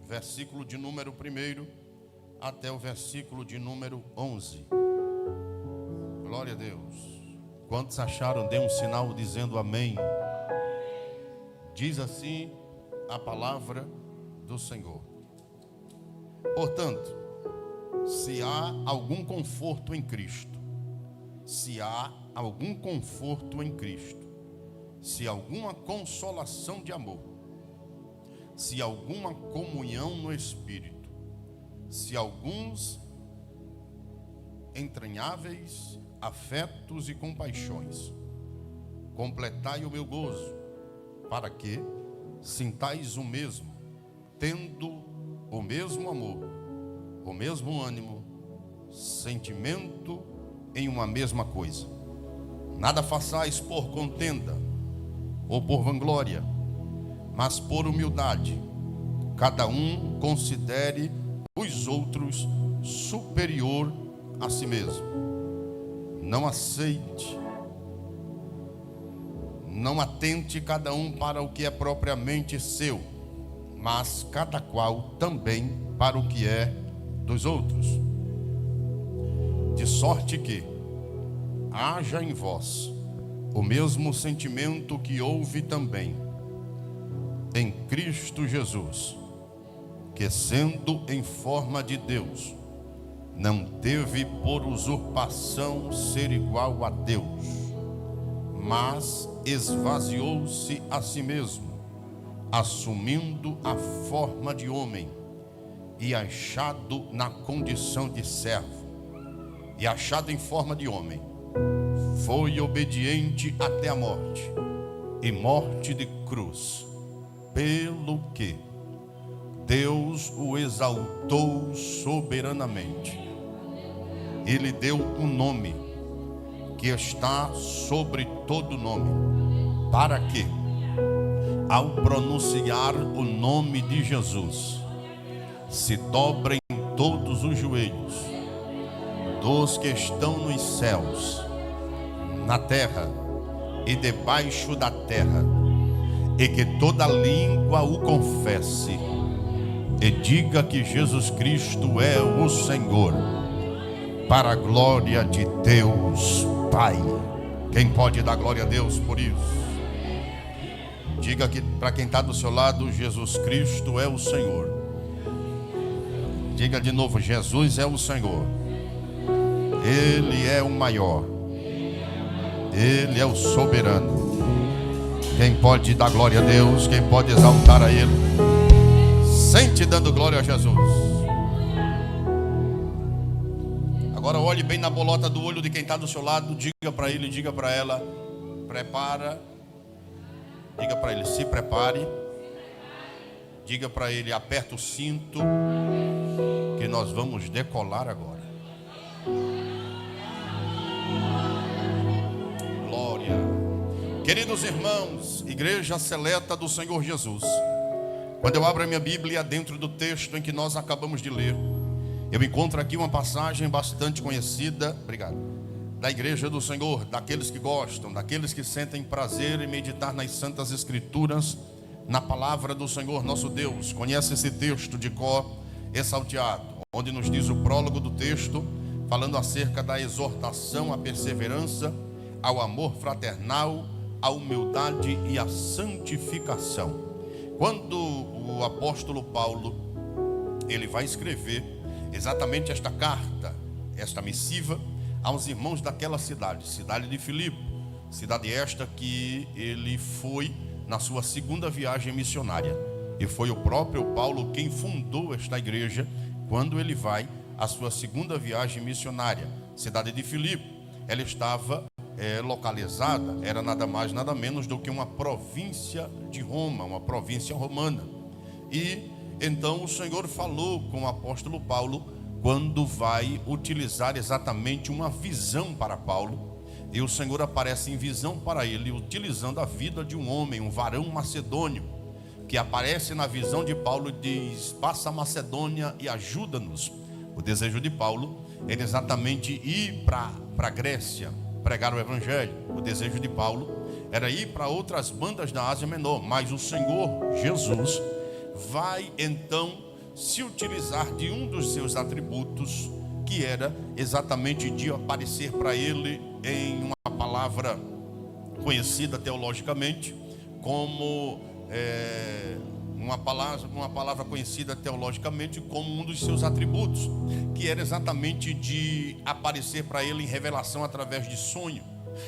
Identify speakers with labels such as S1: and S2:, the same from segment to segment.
S1: versículo de número 1 até o versículo de número 11. Glória a Deus. Quantos acharam? Dê um sinal dizendo amém. Diz assim a palavra do Senhor. Portanto, se há algum conforto em Cristo, se há algum conforto em Cristo, se alguma consolação de amor, se alguma comunhão no Espírito, se alguns entranháveis afetos e compaixões, completai o meu gozo, para que sintais o mesmo, tendo o mesmo amor, o mesmo ânimo, sentimento em uma mesma coisa. Nada façais por contenda ou por vanglória, mas por humildade, cada um considere os outros superior a si mesmo. Não atente cada um para o que é propriamente seu, mas cada qual também para o que é dos outros. De sorte que haja em vós o mesmo sentimento que houve também em Cristo Jesus, que sendo em forma de Deus, não teve por usurpação ser igual a Deus, mas esvaziou-se a si mesmo, assumindo a forma de homem, e achado na condição de servo, e achado em forma de homem, foi obediente até a morte, e morte de cruz, pelo que Deus o exaltou soberanamente. Ele deu um nome que está sobre todo nome, para que, ao pronunciar o nome de Jesus, se dobrem todos os joelhos dos que estão nos céus, na terra e debaixo da terra, e que toda língua o confesse e diga que Jesus Cristo é o Senhor, para a glória de Deus Pai. Quem pode dar glória a Deus por isso? Diga que para quem está do seu lado, Jesus Cristo é o Senhor. Diga de novo, Jesus é o Senhor. Ele é o maior. Ele é o soberano. Quem pode dar glória a Deus? Quem pode exaltar a Ele? Sente dando glória a Jesus. Agora olhe bem na bolota do olho de quem está do seu lado. Diga para ele, diga para ela: prepara. Diga para ele, se prepare. Diga para ele, aperta o cinto, que nós vamos decolar agora. Glória. Queridos irmãos, igreja seleta do Senhor Jesus, quando eu abro a minha Bíblia dentro do texto em que nós acabamos de ler, eu encontro aqui uma passagem bastante conhecida, obrigado, da igreja do Senhor, daqueles que gostam, daqueles que sentem prazer em meditar nas Santas Escrituras, na palavra do Senhor nosso Deus. Conhece esse texto de cor e salteado, onde nos diz o prólogo do texto, falando acerca da exortação à perseverança, ao amor fraternal, à humildade e à santificação. Quando o apóstolo Paulo, ele vai escrever exatamente esta carta, esta missiva, aos irmãos daquela cidade de Filipe, cidade esta que ele foi na sua segunda viagem missionária, e foi o próprio Paulo quem fundou esta igreja, quando ele vai à sua segunda viagem missionária. Cidade de Filipe, ela estava localizada, era nada mais nada menos do que uma província de Roma, uma província romana. E então o Senhor falou com o apóstolo Paulo quando vai utilizar exatamente uma visão para Paulo, e o Senhor aparece em visão para ele, utilizando a vida de um homem, um varão macedônio, que aparece na visão de Paulo e diz: passa a Macedônia e ajuda-nos. O desejo de Paulo era exatamente ir para a Grécia, pregar o evangelho. O desejo de Paulo era ir para outras bandas da Ásia Menor, mas o Senhor Jesus vai então se utilizar de um dos seus atributos, que era exatamente de aparecer para ele em uma palavra conhecida teologicamente como uma palavra conhecida teologicamente como um dos seus atributos, que era exatamente de aparecer para ele em revelação através de sonho.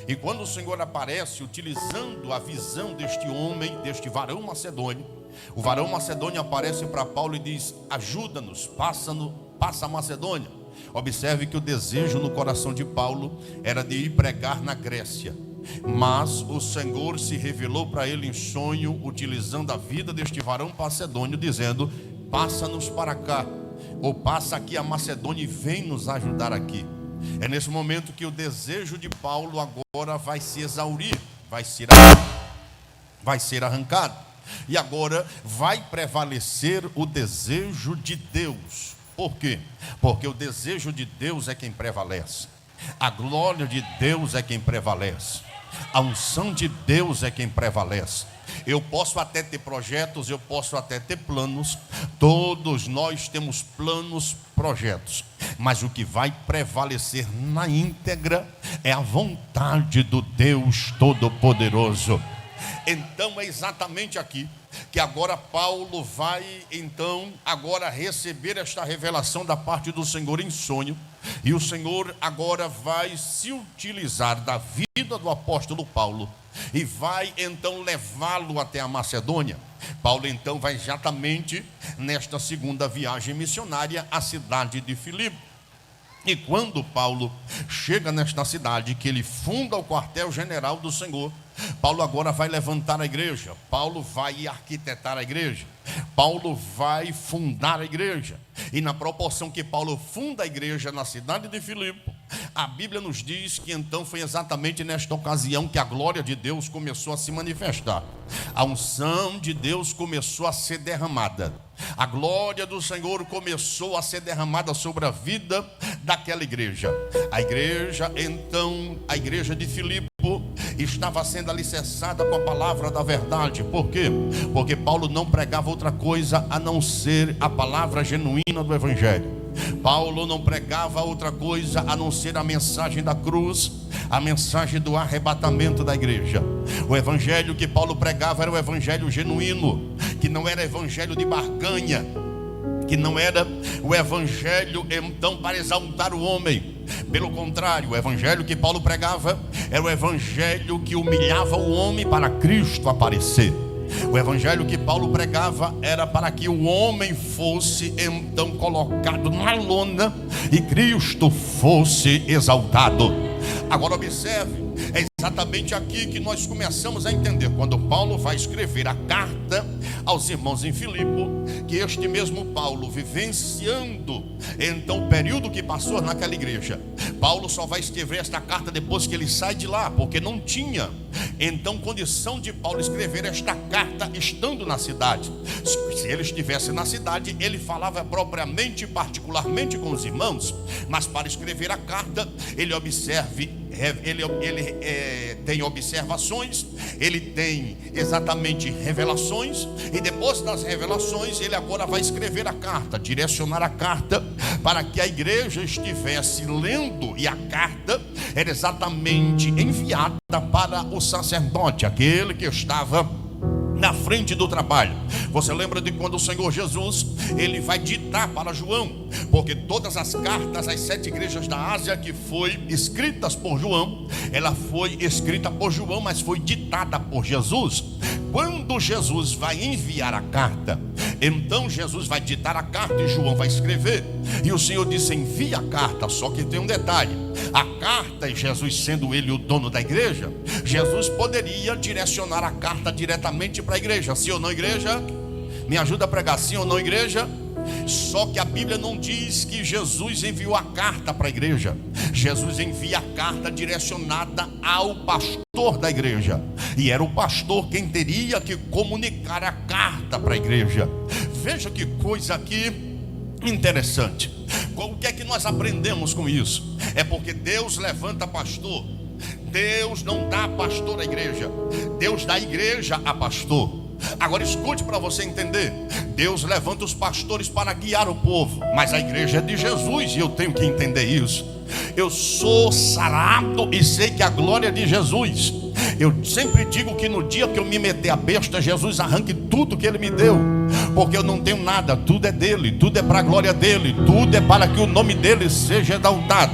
S1: E quando o Senhor aparece utilizando a visão deste homem, deste varão macedônio, o varão macedônio aparece para Paulo e diz: ajuda-nos, passa a Macedônia. Observe que o desejo no coração de Paulo era de ir pregar na Grécia, mas o Senhor se revelou para ele em sonho, utilizando a vida deste varão macedônio, dizendo: passa-nos para cá, ou passa aqui a Macedônia e vem nos ajudar aqui. É nesse momento que o desejo de Paulo agora vai se exaurir, vai ser arrancado, e agora vai prevalecer o desejo de Deus. Por quê? Porque o desejo de Deus é quem prevalece, a glória de Deus é quem prevalece, a unção de Deus é quem prevalece. Eu posso até ter projetos, eu posso até ter planos, todos nós temos planos, projetos, mas o que vai prevalecer na íntegra é a vontade do Deus Todo-Poderoso. Então é exatamente aqui que agora Paulo vai então agora receber esta revelação da parte do Senhor em sonho, e o Senhor agora vai se utilizar da vida do apóstolo Paulo e vai então levá-lo até a Macedônia. Paulo então vai exatamente nesta segunda viagem missionária à cidade de Filipe. E quando Paulo chega nesta cidade, que ele funda o quartel-general do Senhor, Paulo agora vai levantar a igreja, Paulo vai arquitetar a igreja, Paulo vai fundar a igreja. E na proporção que Paulo funda a igreja na cidade de Filipe, a Bíblia nos diz que então foi exatamente nesta ocasião que a glória de Deus começou a se manifestar. A unção de Deus começou a ser derramada. A glória do Senhor começou a ser derramada sobre a vida daquela igreja. A igreja de Filipe estava sendo alicerçada com a palavra da verdade. Por quê? Porque Paulo não pregava outra coisa a não ser a palavra genuína do Evangelho. Paulo não pregava outra coisa a não ser a mensagem da cruz, a mensagem do arrebatamento da igreja. O evangelho que Paulo pregava era o evangelho genuíno, que não era evangelho de barganha, que não era o evangelho então para exaltar o homem. Pelo contrário, o evangelho que Paulo pregava era o evangelho que humilhava o homem para Cristo aparecer. O evangelho que Paulo pregava era para que o homem fosse então colocado na lona e Cristo fosse exaltado. Agora observe, é exatamente aqui que nós começamos a entender, quando Paulo vai escrever a carta aos irmãos em Filipe, que este mesmo Paulo, vivenciando então o período que passou naquela igreja, Paulo só vai escrever esta carta depois que ele sai de lá, porque não tinha então condição de Paulo escrever esta carta estando na cidade. Se ele estivesse na cidade, ele falava propriamente, particularmente com os irmãos, mas para escrever a carta, ele tem observações, ele tem exatamente revelações, e depois das revelações ele agora vai escrever a carta, direcionar a carta para que a igreja estivesse lendo, e a carta era exatamente enviada para o sacerdote, aquele que estava na frente do trabalho. Você lembra de quando o Senhor Jesus, ele vai ditar para João, porque todas as cartas às 7 igrejas da Ásia que foi escritas por João, ela foi escrita por João, mas foi ditada por Jesus. Quando Jesus vai enviar a carta, então Jesus vai ditar a carta e João vai escrever, e o Senhor disse: envia a carta. Só que tem um detalhe: a carta, e Jesus sendo ele o dono da igreja, Jesus poderia direcionar a carta diretamente para a igreja. Sim ou não, igreja? Me ajuda a pregar, sim ou não, igreja? Só que a Bíblia não diz que Jesus enviou a carta para a igreja. Jesus envia a carta direcionada ao pastor da igreja, e era o pastor quem teria que comunicar a carta para a igreja. Veja que coisa aqui interessante. O que é que nós aprendemos com isso? É porque Deus levanta pastor. Deus não dá pastor à igreja, Deus dá igreja a pastor. Agora escute para você entender. Deus levanta os pastores para guiar o povo, mas a igreja é de Jesus e eu tenho que entender isso. Eu sou sarado e sei que a glória é de Jesus. Eu sempre digo que no dia que eu me meter a besta, Jesus arranque tudo que Ele me deu, porque eu não tenho nada, tudo é dele, tudo é para a glória dele, tudo é para que o nome dele seja exaltado.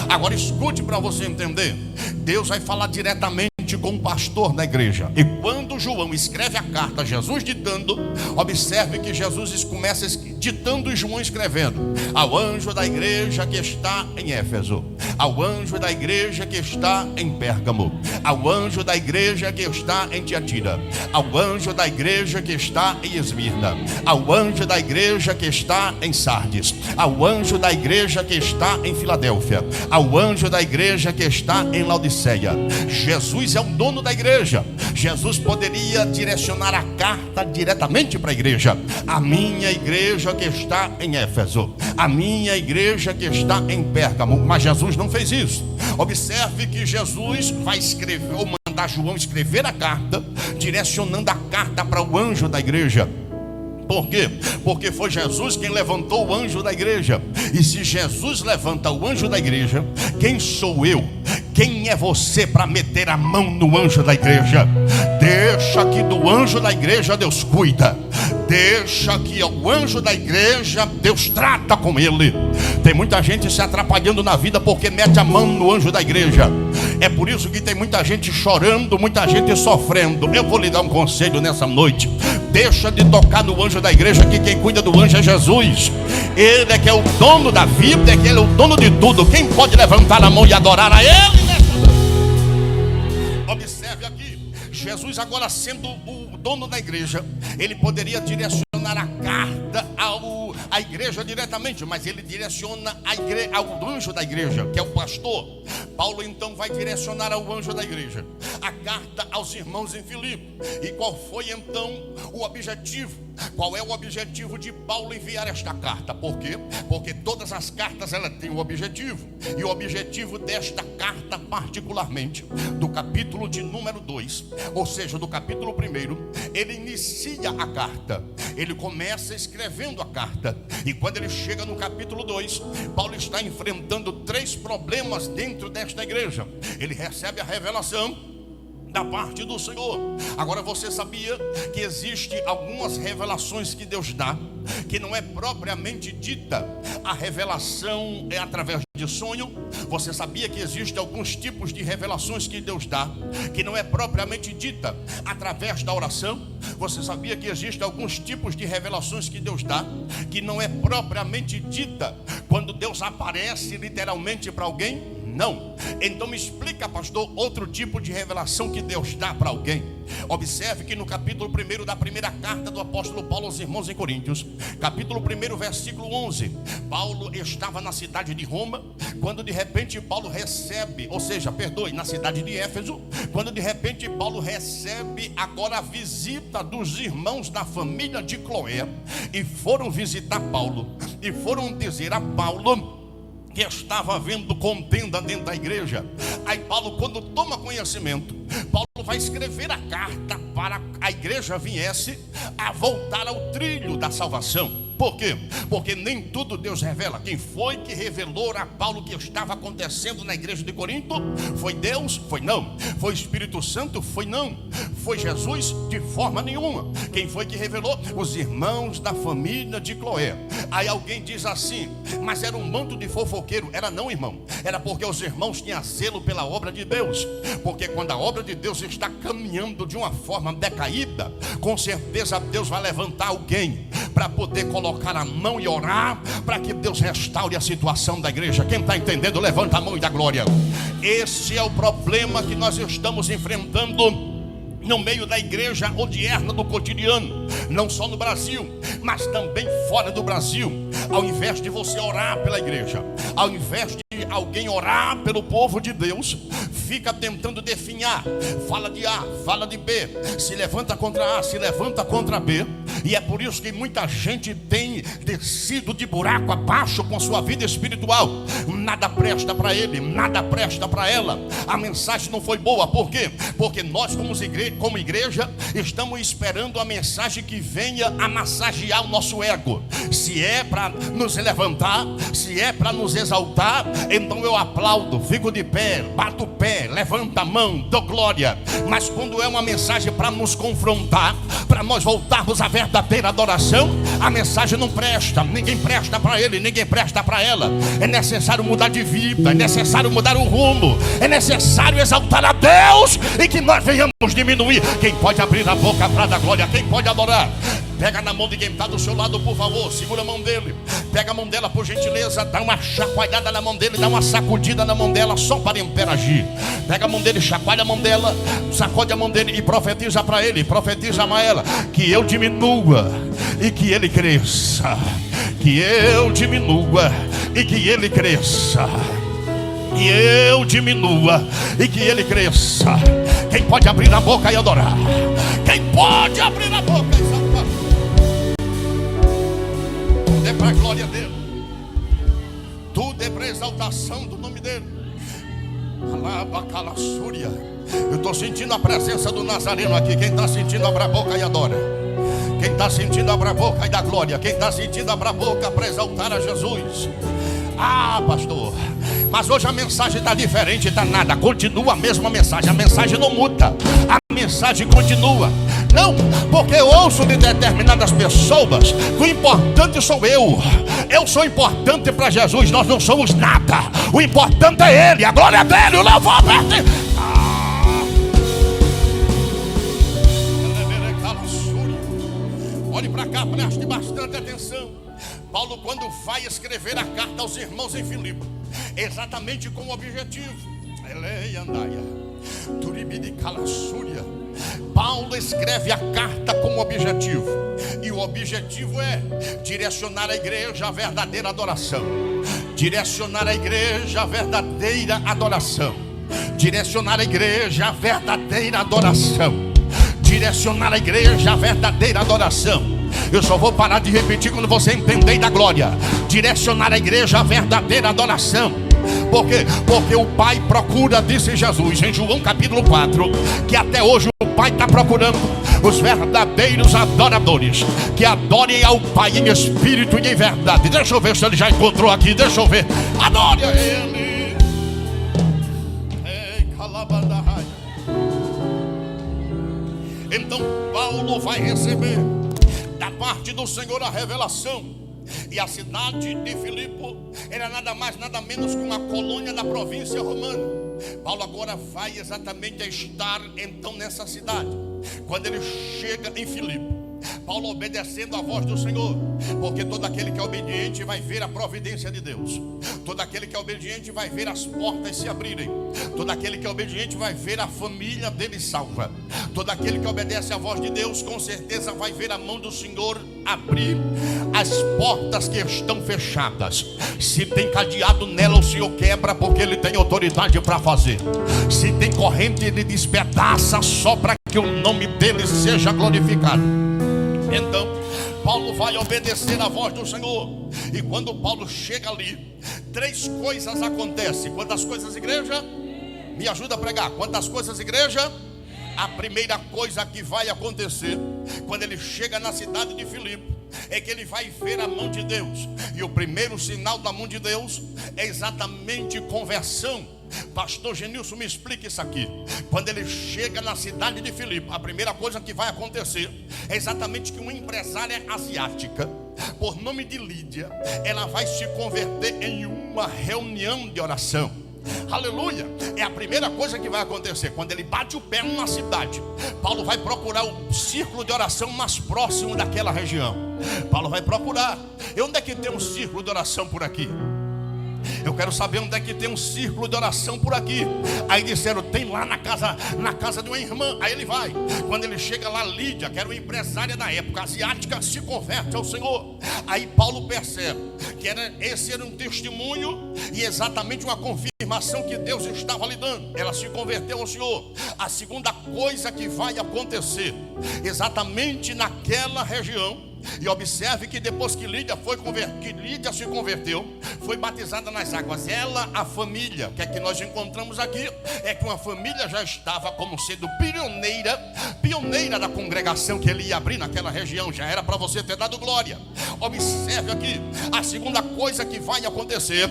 S1: Agora escute para você entender. Deus vai falar diretamente com o pastor da igreja. E quando João escreve a carta, Jesus ditando, observe que Jesus começa ditando e João escrevendo: ao anjo da igreja que está em Éfeso, ao anjo da igreja que está em Pérgamo, ao anjo da igreja que está em Tiatira, ao anjo da igreja que está em Esmirna, ao anjo da igreja que está em Sardes, ao anjo da igreja que está em Filadélfia, ao anjo da igreja que está em Laodiceia. Jesus é o dono da igreja. Jesus poderia direcionar a carta diretamente para a igreja: a minha igreja que está em Éfeso, a minha igreja que está em Pérgamo. Mas Jesus não fez isso. Observe que Jesus vai escrever, ou mandar João escrever a carta, direcionando a carta para o anjo da igreja. Por quê? Porque foi Jesus quem levantou o anjo da igreja. E se Jesus levanta o anjo da igreja, quem sou eu? Quem é você para meter a mão no anjo da igreja? Deixa que do anjo da igreja Deus cuida. Deixa que o anjo da igreja Deus trata com ele. Tem muita gente se atrapalhando na vida porque mete a mão no anjo da igreja. É por isso que tem muita gente chorando, muita gente sofrendo. Eu vou lhe dar um conselho nessa noite: deixa de tocar no anjo da igreja, que quem cuida do anjo é Jesus. Ele é que é o dono da vida, é que ele é o dono de tudo. Quem pode levantar a mão e adorar a ele? Observe aqui, Jesus agora sendo o dono da igreja, ele poderia direcionar a carta à igreja diretamente, mas ele direciona ao anjo da igreja, que é o pastor. Paulo então vai direcionar ao anjo da igreja a carta aos irmãos em Filipe. E qual foi então o objetivo? Qual é o objetivo de Paulo enviar esta carta? Por quê? Porque todas as cartas elas têm um objetivo. E o objetivo desta carta particularmente, do capítulo de número 2, ou seja, do capítulo 1, ele inicia a carta. Ele começa escrevendo a carta. E quando ele chega no capítulo 2, Paulo está enfrentando 3 problemas dentro desta igreja. Ele recebe a revelação da parte do Senhor. Agora, você sabia que existe algumas revelações que Deus dá, que não é propriamente dita? A revelação é através de sonho. Você sabia que existem alguns tipos de revelações que Deus dá, que não é propriamente dita através da oração? Você sabia que existem alguns tipos de revelações que Deus dá, que não é propriamente dita quando Deus aparece literalmente para alguém? Não. Então me explica, pastor, outro tipo de revelação que Deus dá para alguém. Observe que no capítulo 1 da primeira carta do apóstolo Paulo aos irmãos em Coríntios, capítulo 1, versículo 11, Paulo estava na cidade de Roma, quando de repente Paulo recebe, na cidade de Éfeso, quando de repente Paulo recebe agora a visita dos irmãos da família de Cloé, e foram visitar Paulo, e foram dizer a Paulo que estava havendo contenda dentro da igreja. Aí Paulo, quando toma conhecimento, Paulo vai escrever a carta para a igreja viesse a voltar ao trilho da salvação. Por quê? Porque nem tudo Deus revela. Quem foi que revelou a Paulo que estava acontecendo na igreja de Corinto? Foi Deus? Foi não. Foi o Espírito Santo? Foi não. Foi Jesus? De forma nenhuma. Quem foi que revelou? Os irmãos da família de Cloé. Aí alguém diz assim: mas era um bando de fofoqueiro. Era não, irmão. Era porque os irmãos tinham zelo pela obra de Deus. Porque quando a obra de Deus está caminhando de uma forma decaída, com certeza Deus vai levantar alguém para poder colocar a mão e orar para que Deus restaure a situação da igreja. Quem está entendendo, levanta a mão e dá glória. Esse é o problema que nós estamos enfrentando no meio da igreja odierna do cotidiano, não só no Brasil, mas também fora do Brasil. Ao invés de você orar pela igreja, ao invés de alguém orar pelo povo de Deus, fica tentando definhar. Fala de A, fala de B, se levanta contra A, se levanta contra B. E é por isso que muita gente tem descido de buraco abaixo com sua vida espiritual. Nada presta para ele, nada presta para ela. A mensagem não foi boa. Por quê? Porque nós como igreja estamos esperando a mensagem que venha a massagear o nosso ego. Se é para nos levantar, se é para nos exaltar, então eu aplaudo, fico de pé, bato o pé, levanto a mão, dou glória. Mas quando é uma mensagem para nos confrontar, para nós voltarmos à verdadeira adoração, a mensagem não presta. Ninguém presta para ele, ninguém presta para ela. É necessário mudar de vida, é necessário mudar o rumo, é necessário exaltar a Deus e que nós venhamos diminuir. Quem pode abrir a boca para dar glória? Quem pode adorar? Pega na mão de quem está do seu lado, por favor. Segura a mão dele. Pega a mão dela, por gentileza. Dá uma chacoalhada na mão dele. Dá uma sacudida na mão dela, só para interagir. Pega a mão dele, chacoalha a mão dela, sacode a mão dele e profetiza para ele. Profetiza a ela. Que eu diminua e que ele cresça. Que eu diminua e que ele cresça. Que eu diminua e que ele cresça. Quem pode abrir a boca e adorar? Quem pode abrir a boca e exaltar? Tudo é para a glória dele. Tudo é para a exaltação do nome dele. Alabacalassúria. Eu estou sentindo a presença do Nazareno aqui. Quem está sentindo, abra a boca e adora. Quem está sentindo, abra a boca e dá glória. Quem está sentindo, abra a boca para exaltar a Jesus. Ah, pastor, mas hoje a mensagem está diferente. Está nada, continua a mesma mensagem. A mensagem não muda, a mensagem continua. Não, porque eu ouço de determinadas pessoas que o importante sou eu. Eu sou importante para Jesus. Nós não somos nada. O importante é Ele, a glória dele, o louvor dele. Olhe para cá, preste bastante atenção. Paulo, quando vai escrever a carta aos irmãos em Filipe, exatamente com o objetivo, Paulo escreve a carta com o objetivo, e o objetivo é direcionar a igreja à verdadeira adoração. Direcionar a igreja à verdadeira adoração. Direcionar a igreja à verdadeira adoração. Direcionar a igreja à verdadeira adoração. Eu só vou parar de repetir quando você entender da glória. Direcionar a igreja à verdadeira adoração. Por quê? Porque o Pai procura, disse Jesus em João capítulo 4, que até hoje o Pai está procurando os verdadeiros adoradores, que adorem ao Pai em espírito e em verdade. Deixa eu ver se ele já encontrou aqui, deixa eu ver. Adore a Ele. Ei, calabandahai. Então Paulo vai receber da parte do Senhor a revelação. E a cidade de Filipe era nada mais, nada menos que uma colônia da província romana. Paulo agora vai exatamente estar então nessa cidade. Quando ele chega em Filipe, Paulo obedecendo a voz do Senhor, porque todo aquele que é obediente vai ver a providência de Deus. Todo aquele que é obediente vai ver as portas se abrirem. Todo aquele que é obediente vai ver a família dele salva. Todo aquele que obedece à voz de Deus, com certeza vai ver a mão do Senhor abrir as portas que estão fechadas. Se tem cadeado nela, o Senhor quebra, porque Ele tem autoridade para fazer. Se tem corrente, Ele despedaça, só para que o nome dele seja glorificado. Então Paulo vai obedecer a voz do Senhor. E quando Paulo chega ali, três coisas acontecem. Quantas coisas, igreja? Me ajuda a pregar. Quantas coisas, igreja? A primeira coisa que vai acontecer quando ele chega na cidade de Filipe é que ele vai ver a mão de Deus. E o primeiro sinal da mão de Deus é exatamente conversão. Pastor Genilson, me explica isso aqui. Quando ele chega na cidade de Filipe, a primeira coisa que vai acontecer é exatamente que uma empresária asiática, por nome de Lídia, ela vai se converter em uma reunião de oração. Aleluia. É a primeira coisa que vai acontecer. Quando ele bate o pé numa cidade, Paulo vai procurar o círculo de oração mais próximo daquela região. Paulo vai procurar. E onde é que tem um círculo de oração por aqui? eu quero saber onde é que tem um círculo de oração por aqui. Aí disseram, tem lá na casa de uma irmã. Aí ele vai. Quando ele chega lá, Lídia, que era uma empresária da época, asiática, se converte ao Senhor. Aí Paulo percebe que esse era um testemunho e exatamente uma confirmação que Deus estava lhe dando. Ela se converteu ao Senhor. A segunda coisa que vai acontecer exatamente naquela região, e observe que depois que Lídia se converteu, foi batizada nas águas. Ela, a família, que é que nós encontramos aqui, é que uma família já estava como sendo pioneira da congregação que ele ia abrir naquela região. Já era para você ter dado glória. Observe aqui, a segunda coisa que vai acontecer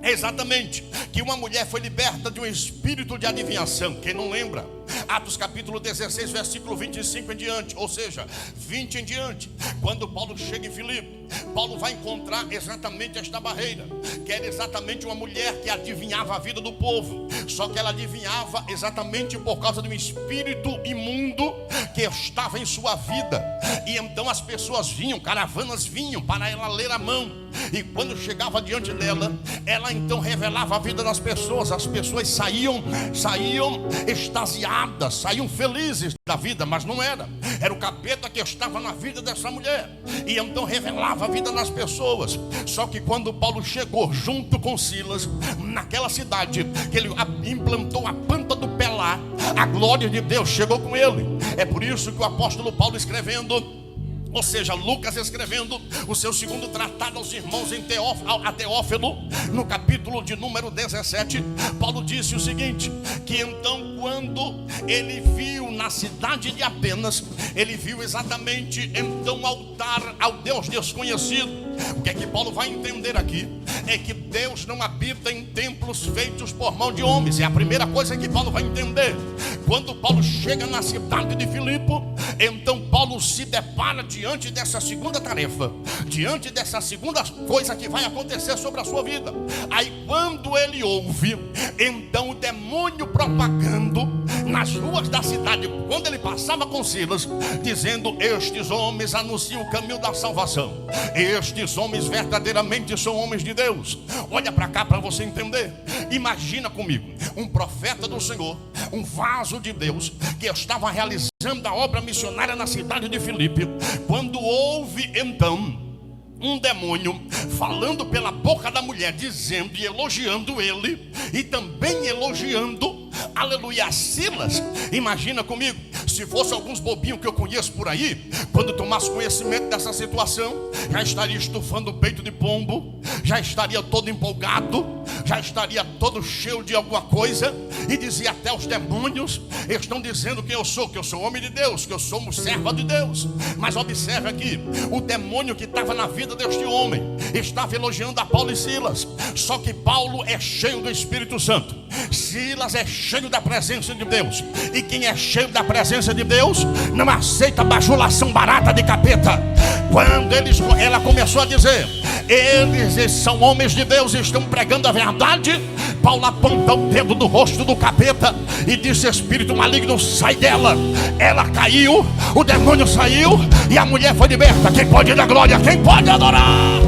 S1: é exatamente que uma mulher foi liberta de um espírito de adivinhação. Quem não lembra? Atos capítulo 16, versículo 25 em diante, ou seja, 20 em diante. Quando Paulo chega em Filipe, Paulo vai encontrar exatamente esta barreira, que era exatamente uma mulher que adivinhava a vida do povo. Só que ela adivinhava exatamente por causa de um espírito imundo que estava em sua vida. E então as pessoas vinham, caravanas vinham para ela ler a mão. E quando chegava diante dela, ela então revelava a vida das pessoas. As pessoas saíam extasiadas, saíam felizes da vida, mas não era. Era o capeta que estava na vida dessa mulher. E então revelava a vida das pessoas. Só que quando Paulo chegou junto com Silas naquela cidade, que ele implantou a planta do pé lá, a glória de Deus chegou com ele. É por isso que o apóstolo Paulo escrevendo, ou seja, Lucas escrevendo o seu segundo tratado aos irmãos a Teófilo, no capítulo de número 17, Paulo disse o seguinte, que então quando ele viu na cidade de Atenas, ele viu exatamente então altar ao Deus desconhecido. O que é que Paulo vai entender aqui? É que Deus não habita em templos feitos por mão de homens. É a primeira coisa que Paulo vai entender. Quando Paulo chega na cidade de Filipe, então Paulo se depara diante dessa segunda tarefa, diante dessa segunda coisa que vai acontecer sobre a sua vida. Aí quando ele ouve então o demônio propagando nas ruas da cidade, quando ele passava com Silas, dizendo, estes homens anunciam o caminho da salvação, estes homens verdadeiramente são homens de Deus. Olha para cá para você entender. Imagina comigo, um profeta do Senhor, um vaso de Deus, que estava realizando a obra missionária na cidade de Filipe, quando houve então um demônio falando pela boca da mulher, dizendo e elogiando ele, e também elogiando, aleluia, Silas. Imagina comigo, se fosse alguns bobinhos que eu conheço por aí, quando tomasse conhecimento dessa situação, já estaria estufando o peito de pombo, já estaria todo empolgado, já estaria todo cheio de alguma coisa, e dizia até os demônios estão dizendo que eu sou homem de Deus, que eu sou serva de Deus. Mas observe aqui, o demônio que estava na vida deste homem estava elogiando a Paulo e Silas. Só que Paulo é cheio do Espírito Santo, Silas é cheio da presença de Deus. E quem é cheio da presença de Deus não aceita bajulação barata de capeta. Quando ela começou a dizer, eles são homens de Deus e estão pregando a verdade, Paulo aponta o dedo do rosto do capeta e disse, espírito maligno, sai dela. Ela caiu, o demônio saiu e a mulher foi liberta. Quem pode dar glória? Quem pode adorar?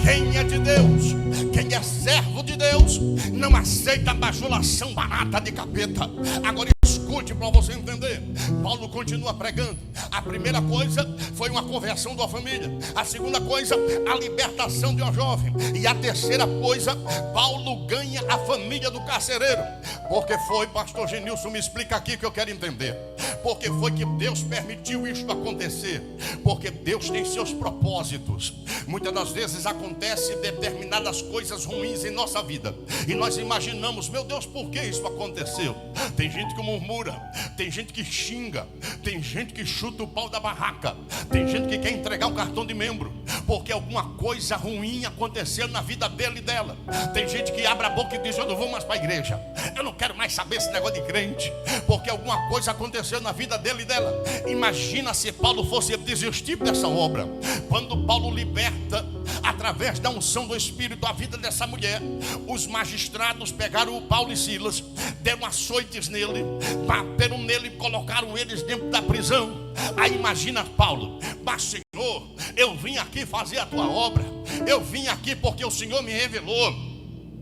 S1: Quem é de Deus, quem é servo de Deus, não aceita bajulação barata de capeta. Agora escute para você entender. Paulo continua pregando. A primeira coisa foi uma conversão de uma família. A segunda coisa, a libertação de uma jovem. E a terceira coisa, Paulo ganha a família do carcereiro. Porque foi, pastor Genilson, me explica aqui que eu quero entender. Porque foi que Deus permitiu isso acontecer? Porque Deus tem seus propósitos. Muitas das vezes acontece determinadas coisas ruins em nossa vida e nós imaginamos, meu Deus, por que isso aconteceu? Tem gente que murmura, tem gente que xinga, tem gente que chuta o pau da barraca, tem gente que quer entregar um cartão de membro porque alguma coisa ruim aconteceu na vida dele e dela. Tem gente que abre a boca e diz, eu não vou mais para a igreja, eu não quero mais saber esse negócio de crente, porque alguma coisa aconteceu na vida dele e dela. Imagina se Paulo fosse desistir dessa obra. Quando Paulo liberta através da unção do Espírito a vida dessa mulher, os magistrados pegaram o Paulo e Silas, deram açoites nele, bateram nele e colocaram eles dentro da prisão. Aí imagina Paulo: mas Senhor, eu vim aqui fazer a tua obra, eu vim aqui porque o Senhor me revelou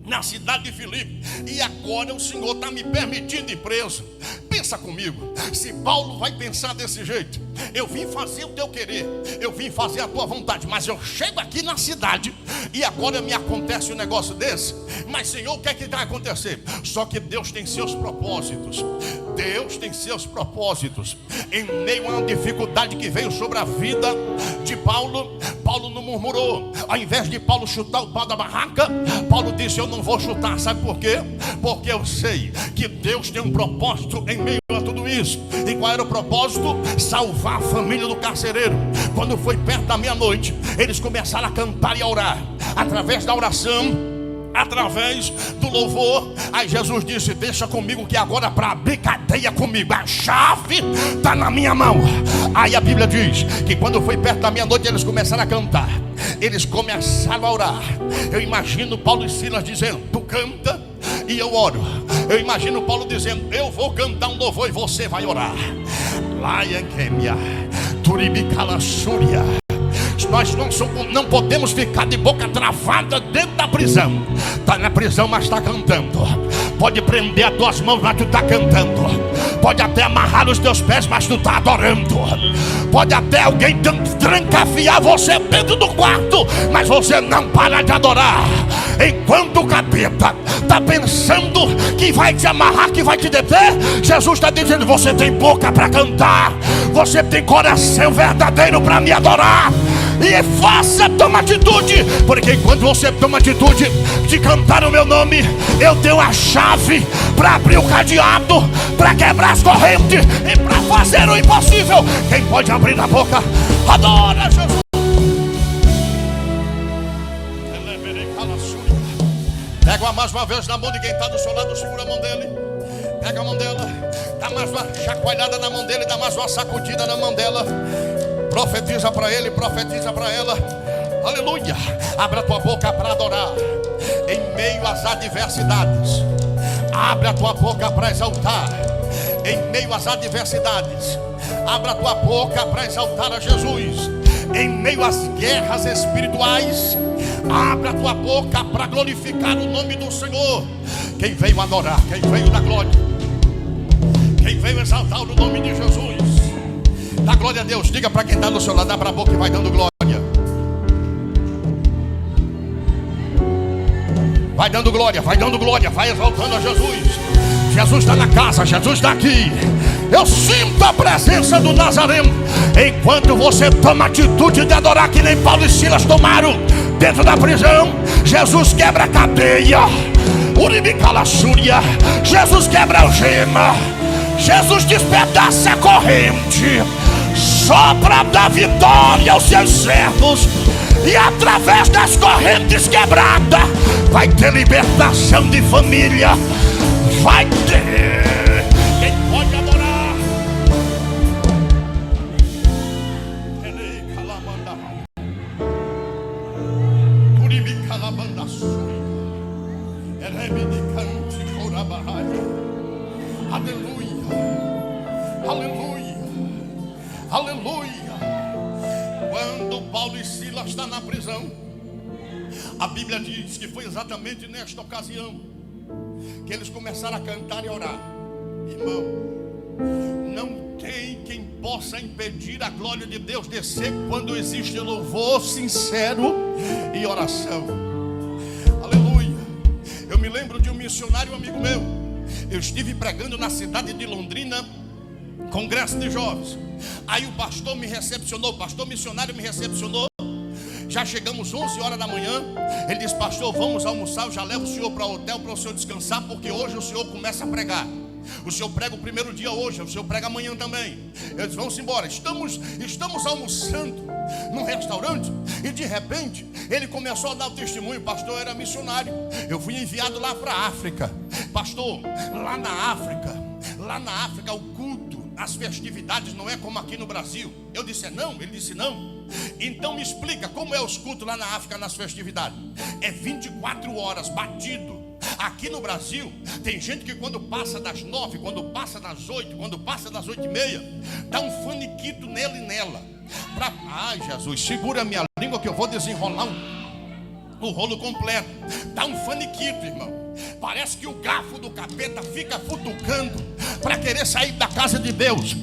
S1: na cidade de Filipe, e agora o Senhor está me permitindo ir preso. Pensa comigo, se Paulo vai pensar desse jeito: eu vim fazer o teu querer, eu vim fazer a tua vontade, mas eu chego aqui na cidade e agora me acontece um negócio desse. Mas Senhor, o que é que vai acontecer? Só que Deus tem seus propósitos. Deus tem seus propósitos. Em meio a uma dificuldade que veio sobre a vida de Paulo, Paulo não murmurou. Ao invés de Paulo chutar o pau da barraca, Paulo disse: eu não vou chutar. Sabe por quê? Porque eu sei que Deus tem um propósito em meio a tudo isso. E qual era o propósito? Salvar a família do carcereiro. Quando foi perto da meia-noite, eles começaram a cantar e a orar. Através da oração, através do louvor, aí Jesus disse: deixa comigo que agora para abrir cadeia comigo, a chave está na minha mão. Aí a Bíblia diz que quando foi perto da meia-noite, eles começaram a cantar, eles começaram a orar. Eu imagino Paulo e Silas dizendo: tu canta e eu oro. Eu imagino Paulo dizendo: eu vou cantar um louvor e você vai orar. Nós não podemos ficar de boca travada dentro da prisão. Está na prisão, mas está cantando. Pode prender as tuas mãos, mas tu está cantando. Pode até amarrar os teus pés, mas tu está adorando. Pode até alguém trancafiar você dentro do quarto, mas você não para de adorar. Enquanto o capeta está pensando que vai te amarrar, que vai te deter, Jesus está dizendo: você tem boca para cantar, você tem coração verdadeiro para me adorar. E faça, toma atitude, porque enquanto você toma atitude de cantar o meu nome, eu tenho a chave para abrir o cadeado, para quebrar as correntes e para fazer o impossível. Quem pode abrir a boca, adora Jesus. Pega mais uma vez na mão de quem está do seu lado, segura a mão dele. Pega a mão dela, dá mais uma chacoalhada na mão dele, dá mais uma sacudida na mão dela. Profetiza para ele, profetiza para ela. Aleluia. Abra a tua boca para adorar em meio às adversidades. Abre a tua boca para exaltar em meio às adversidades. Abra a tua boca para exaltar a Jesus em meio às guerras espirituais. Abra a tua boca para glorificar o nome do Senhor. Quem veio adorar, quem veio dar glória, quem veio exaltar o nome de Jesus, dá glória a Deus. Diga para quem está do seu lado: abra a boca e vai dando glória. Vai dando glória, vai dando glória, vai exaltando a Jesus. Jesus está na casa, Jesus está aqui. Eu sinto a presença do Nazareno. Enquanto você toma atitude de adorar, que nem Paulo e Silas tomaram dentro da prisão, Jesus quebra a cadeia, Jesus quebra a algema, Jesus despedaça a corrente, sopra da vitória aos seus servos, e através das correntes quebradas vai ter libertação de família. Vai ter. Quem pode adorar? Aleluia, aleluia, aleluia. Quando Paulo e Silas estão na prisão, a Bíblia diz que foi exatamente nesta ocasião que eles começaram a cantar e orar. Irmão, não tem quem possa impedir a glória de Deus descer quando existe louvor sincero e oração. Aleluia. Eu me lembro de um missionário amigo meu. Eu estive pregando na cidade de Londrina, congresso de jovens. Aí o pastor me recepcionou, o pastor missionário me recepcionou. Já chegamos 11 horas da manhã. Ele disse: pastor, vamos almoçar, eu já levo o senhor para o hotel para o senhor descansar, porque hoje o senhor começa a pregar. O senhor prega o primeiro dia hoje, o senhor prega amanhã também. Eu disse: vamos embora. Estamos almoçando num restaurante, e de repente ele começou a dar o testemunho. Pastor, era missionário, eu fui enviado lá para a África. Pastor, lá na África o culto, as festividades não é como aqui no Brasil. Eu disse: não. Ele disse: não. Então me explica como é os cultos lá na África, nas festividades. É 24 horas batido. Aqui no Brasil, tem gente que quando passa das 9, quando passa das 8, quando passa das 8h30, dá um faniquito nele e nela. Ai, Jesus, segura a minha língua que eu vou desenrolar o rolo completo. Dá um faniquito, irmão. Parece que o garfo do capeta fica futucando para querer sair da casa de Deus.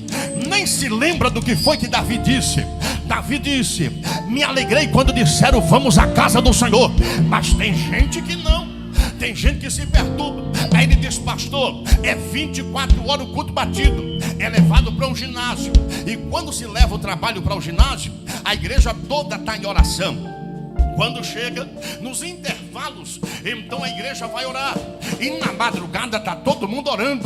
S1: Nem se lembra do que foi que Davi disse. Davi disse: me alegrei quando disseram vamos à casa do Senhor. Mas tem gente que não. Tem gente que se perturba. Aí ele diz: pastor, é 24 horas o culto batido. É levado para um ginásio. E quando se leva o trabalho para o ginásio, a igreja toda está em oração. Quando chega nos intervalos, então a igreja vai orar. E na madrugada está todo mundo orando.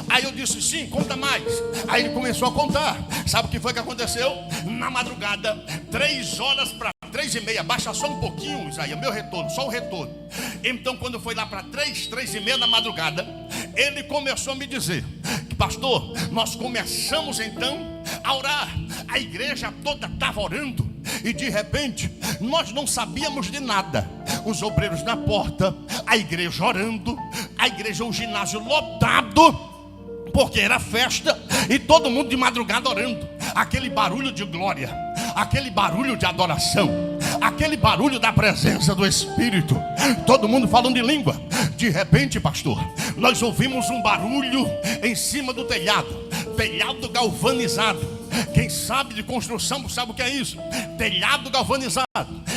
S1: Aí eu disse: sim, conta mais. Aí ele começou a contar. Sabe o que foi que aconteceu? Na madrugada, 3 horas para 3h30. Baixa só um pouquinho, Isaías, meu retorno, só o retorno. Então quando foi lá para 3h30 da madrugada, ele começou a me dizer: pastor, nós começamos então a orar. A igreja toda estava orando. E de repente, nós não sabíamos de nada. Os obreiros na porta, a igreja orando, a igreja, o ginásio lotado, porque era festa, e todo mundo de madrugada orando. Aquele barulho de glória, aquele barulho de adoração, aquele barulho da presença do Espírito, todo mundo falando em língua. De repente, pastor, nós ouvimos um barulho em cima do telhado, telhado galvanizado. Quem sabe de construção sabe o que é isso? Telhado galvanizado.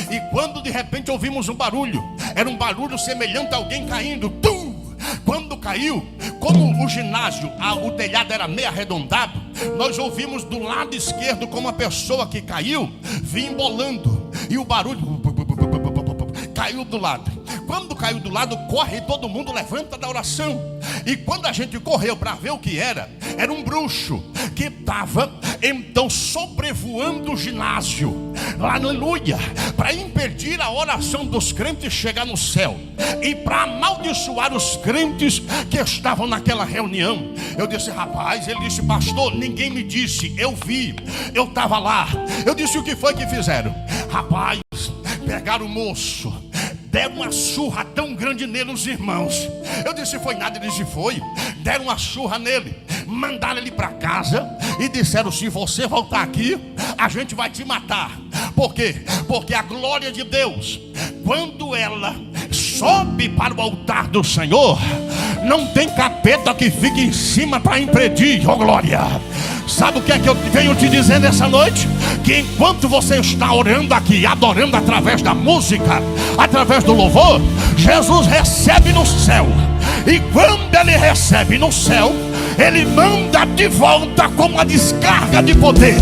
S1: E quando de repente ouvimos um barulho, era um barulho semelhante a alguém caindo. Tum! Quando caiu, como o ginásio, o telhado era meio arredondado, nós ouvimos do lado esquerdo como uma pessoa que caiu vinha embolando. E o barulho caiu do lado. Quando caiu do lado, corre, todo mundo levanta da oração. E quando a gente correu para ver o que era um bruxo que estava então sobrevoando o ginásio, aleluia, para impedir a oração dos crentes chegar no céu e para amaldiçoar os crentes que estavam naquela reunião. Eu disse: rapaz, ele disse: pastor, ninguém me disse, eu vi, eu estava lá. Eu disse: o que foi que fizeram? Rapaz, pegaram o moço, deram uma surra tão grande nele, os irmãos. Eu disse: foi nada. Ele disse: foi. Deram uma surra nele, mandaram ele para casa e disseram: se você voltar aqui, a gente vai te matar. Por quê? Porque a glória de Deus, quando ela sobe para o altar do Senhor, não tem capeta que fique em cima para impedir, oh glória. Sabe o que é que eu venho te dizer nessa noite? Que enquanto você está orando aqui, adorando através da música, através do louvor, Jesus recebe no céu. E quando ele recebe no céu, ele manda de volta com uma descarga de poder.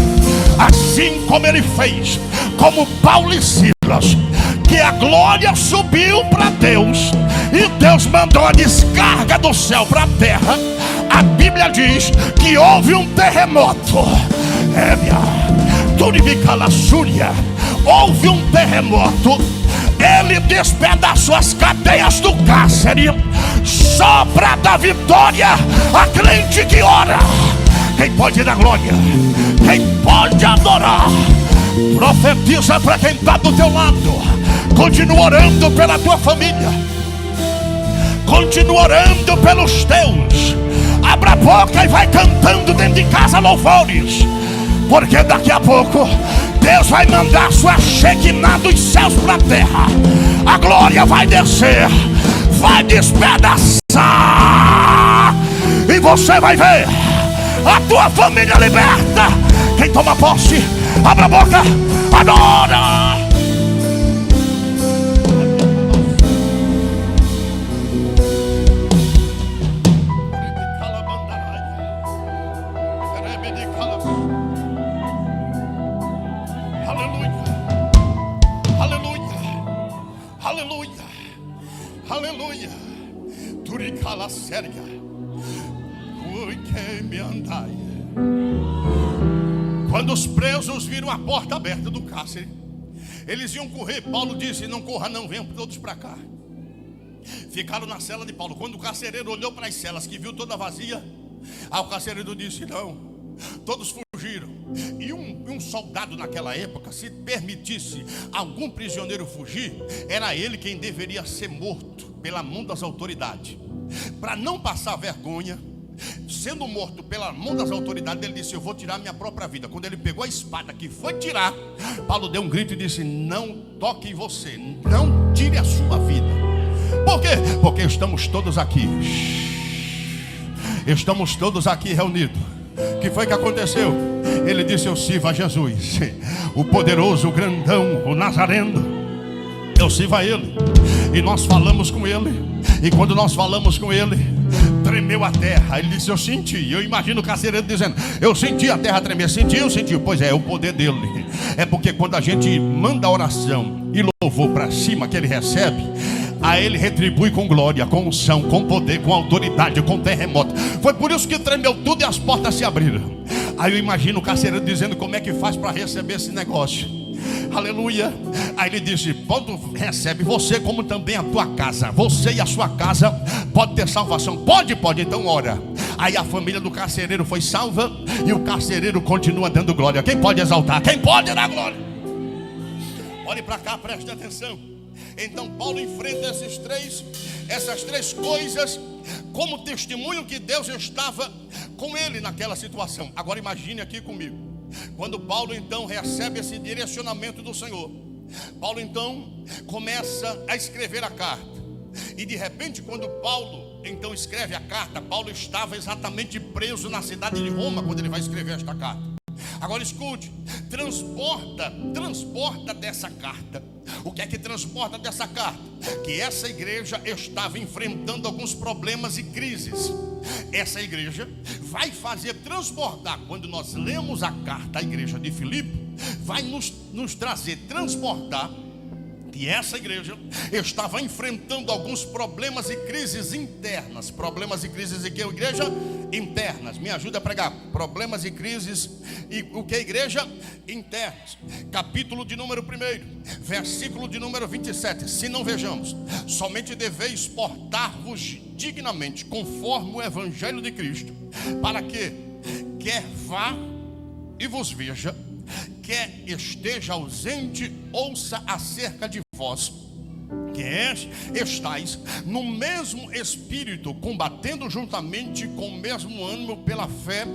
S1: Assim como ele fez, como Paulo e Silas, que a glória subiu para Deus e Deus mandou a descarga do céu para a terra. A Bíblia diz que houve um terremoto. Houve um terremoto. Ele despedaçou as cadeias do cárcere só para dar vitória a crente que ora. Quem pode dar glória? Quem pode adorar? Profetiza para quem está do teu lado. Continua orando pela tua família. Continua orando pelos teus. Abra a boca e vai cantando dentro de casa louvores. Porque daqui a pouco Deus vai mandar sua Shekinah dos céus para a terra. A glória vai descer, vai despedaçar. E você vai ver a tua família liberta. Quem toma posse, abra a boca, adora.
S2: Aleluia. Turicala séria. Ui que me andai. Quando os presos viram a porta aberta do cárcere, eles iam correr. Paulo disse: não corra não, venham todos para cá. Ficaram na cela de Paulo. Quando o carcereiro olhou para as celas, que viu toda vazia, o carcereiro disse: não, todos fugiram. E um soldado naquela época, se permitisse algum prisioneiro fugir, era ele quem deveria ser morto pela mão das autoridades. Para não passar vergonha, sendo morto pela mão das autoridades, ele disse: eu vou tirar minha própria vida. Quando ele pegou a espada que foi tirar, Paulo deu um grito e disse: não toque em você, não tire a sua vida. Por quê? Porque estamos todos aqui. Estamos todos aqui reunidos. O que foi que aconteceu? Ele disse: eu sirvo a Jesus, o poderoso, o grandão, o Nazareno. Eu sirvo a Ele. E nós falamos com Ele. E quando nós falamos com Ele, tremeu a terra. Ele disse: eu senti. Eu imagino o carcereiro dizendo: eu senti a terra tremer. Sentiu? Pois é o poder dele. É porque quando a gente manda oração e louvor para cima que Ele recebe, a Ele retribui com glória, com unção, com poder, com autoridade, com terremoto. Foi por isso que tremeu tudo e as portas se abriram. Aí eu imagino o carcereiro dizendo: como é que faz para receber esse negócio? Aleluia. Aí ele disse: quando recebe, você como também a tua casa, você e a sua casa pode ter salvação. Pode, então ora. Aí a família do carcereiro foi salva e o carcereiro continua dando glória. Quem pode exaltar? Quem pode dar glória? Olhe para cá, preste atenção. Então Paulo enfrenta essas três coisas como testemunho que Deus estava com ele naquela situação. Agora imagine aqui comigo, quando Paulo então recebe esse direcionamento do Senhor, Paulo então começa a escrever a carta. E de repente, quando Paulo então escreve a carta, Paulo estava exatamente preso na cidade de Roma quando ele vai escrever esta carta. Agora escute, transporta dessa carta. O que é que transporta dessa carta? Que essa igreja estava enfrentando alguns problemas e crises. Essa igreja vai fazer transbordar. Quando nós lemos a carta à igreja de Filipe, vai nos trazer transbordar que essa igreja estava enfrentando alguns problemas e crises internas. Problemas e crises e que igreja? Internas. Me ajuda a pregar. Problemas e crises e o que é igreja? Internas. Capítulo de número 1, versículo de número 27. Se não vejamos, somente deveis portar-vos dignamente conforme o evangelho de Cristo, para que quer vá e vos veja, quer esteja ausente, ouça acerca de vós, que estáis no mesmo espírito, combatendo juntamente com o mesmo ânimo pela fé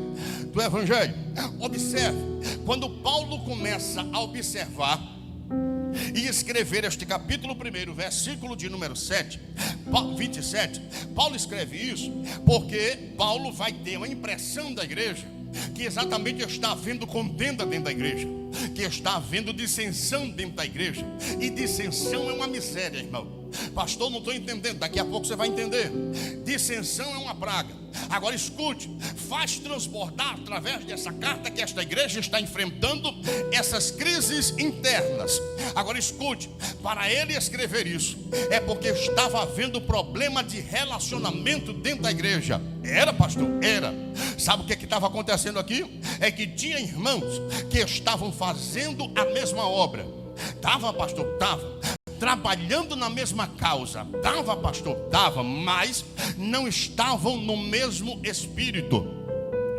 S2: do evangelho. Observe, quando Paulo começa a observar e escrever este capítulo 1, versículo de número 27, Paulo escreve isso porque Paulo vai ter uma impressão da igreja que exatamente está havendo contenda dentro da igreja, que está havendo dissensão dentro da igreja. E dissensão é uma miséria, irmão. Pastor, não estou entendendo. Daqui a pouco você vai entender. Dissensão é uma praga. Agora escute, faz transbordar através dessa carta que esta igreja está enfrentando essas crises internas. Agora escute, para ele escrever isso, é porque estava havendo problema de relacionamento dentro da igreja. Era, pastor? Era. Sabe o que estava acontecendo aqui? É que tinha irmãos que estavam fazendo a mesma obra. Estava, pastor? Estava. Trabalhando na mesma causa. Estava, pastor? Estava. Mas não estavam no mesmo espírito.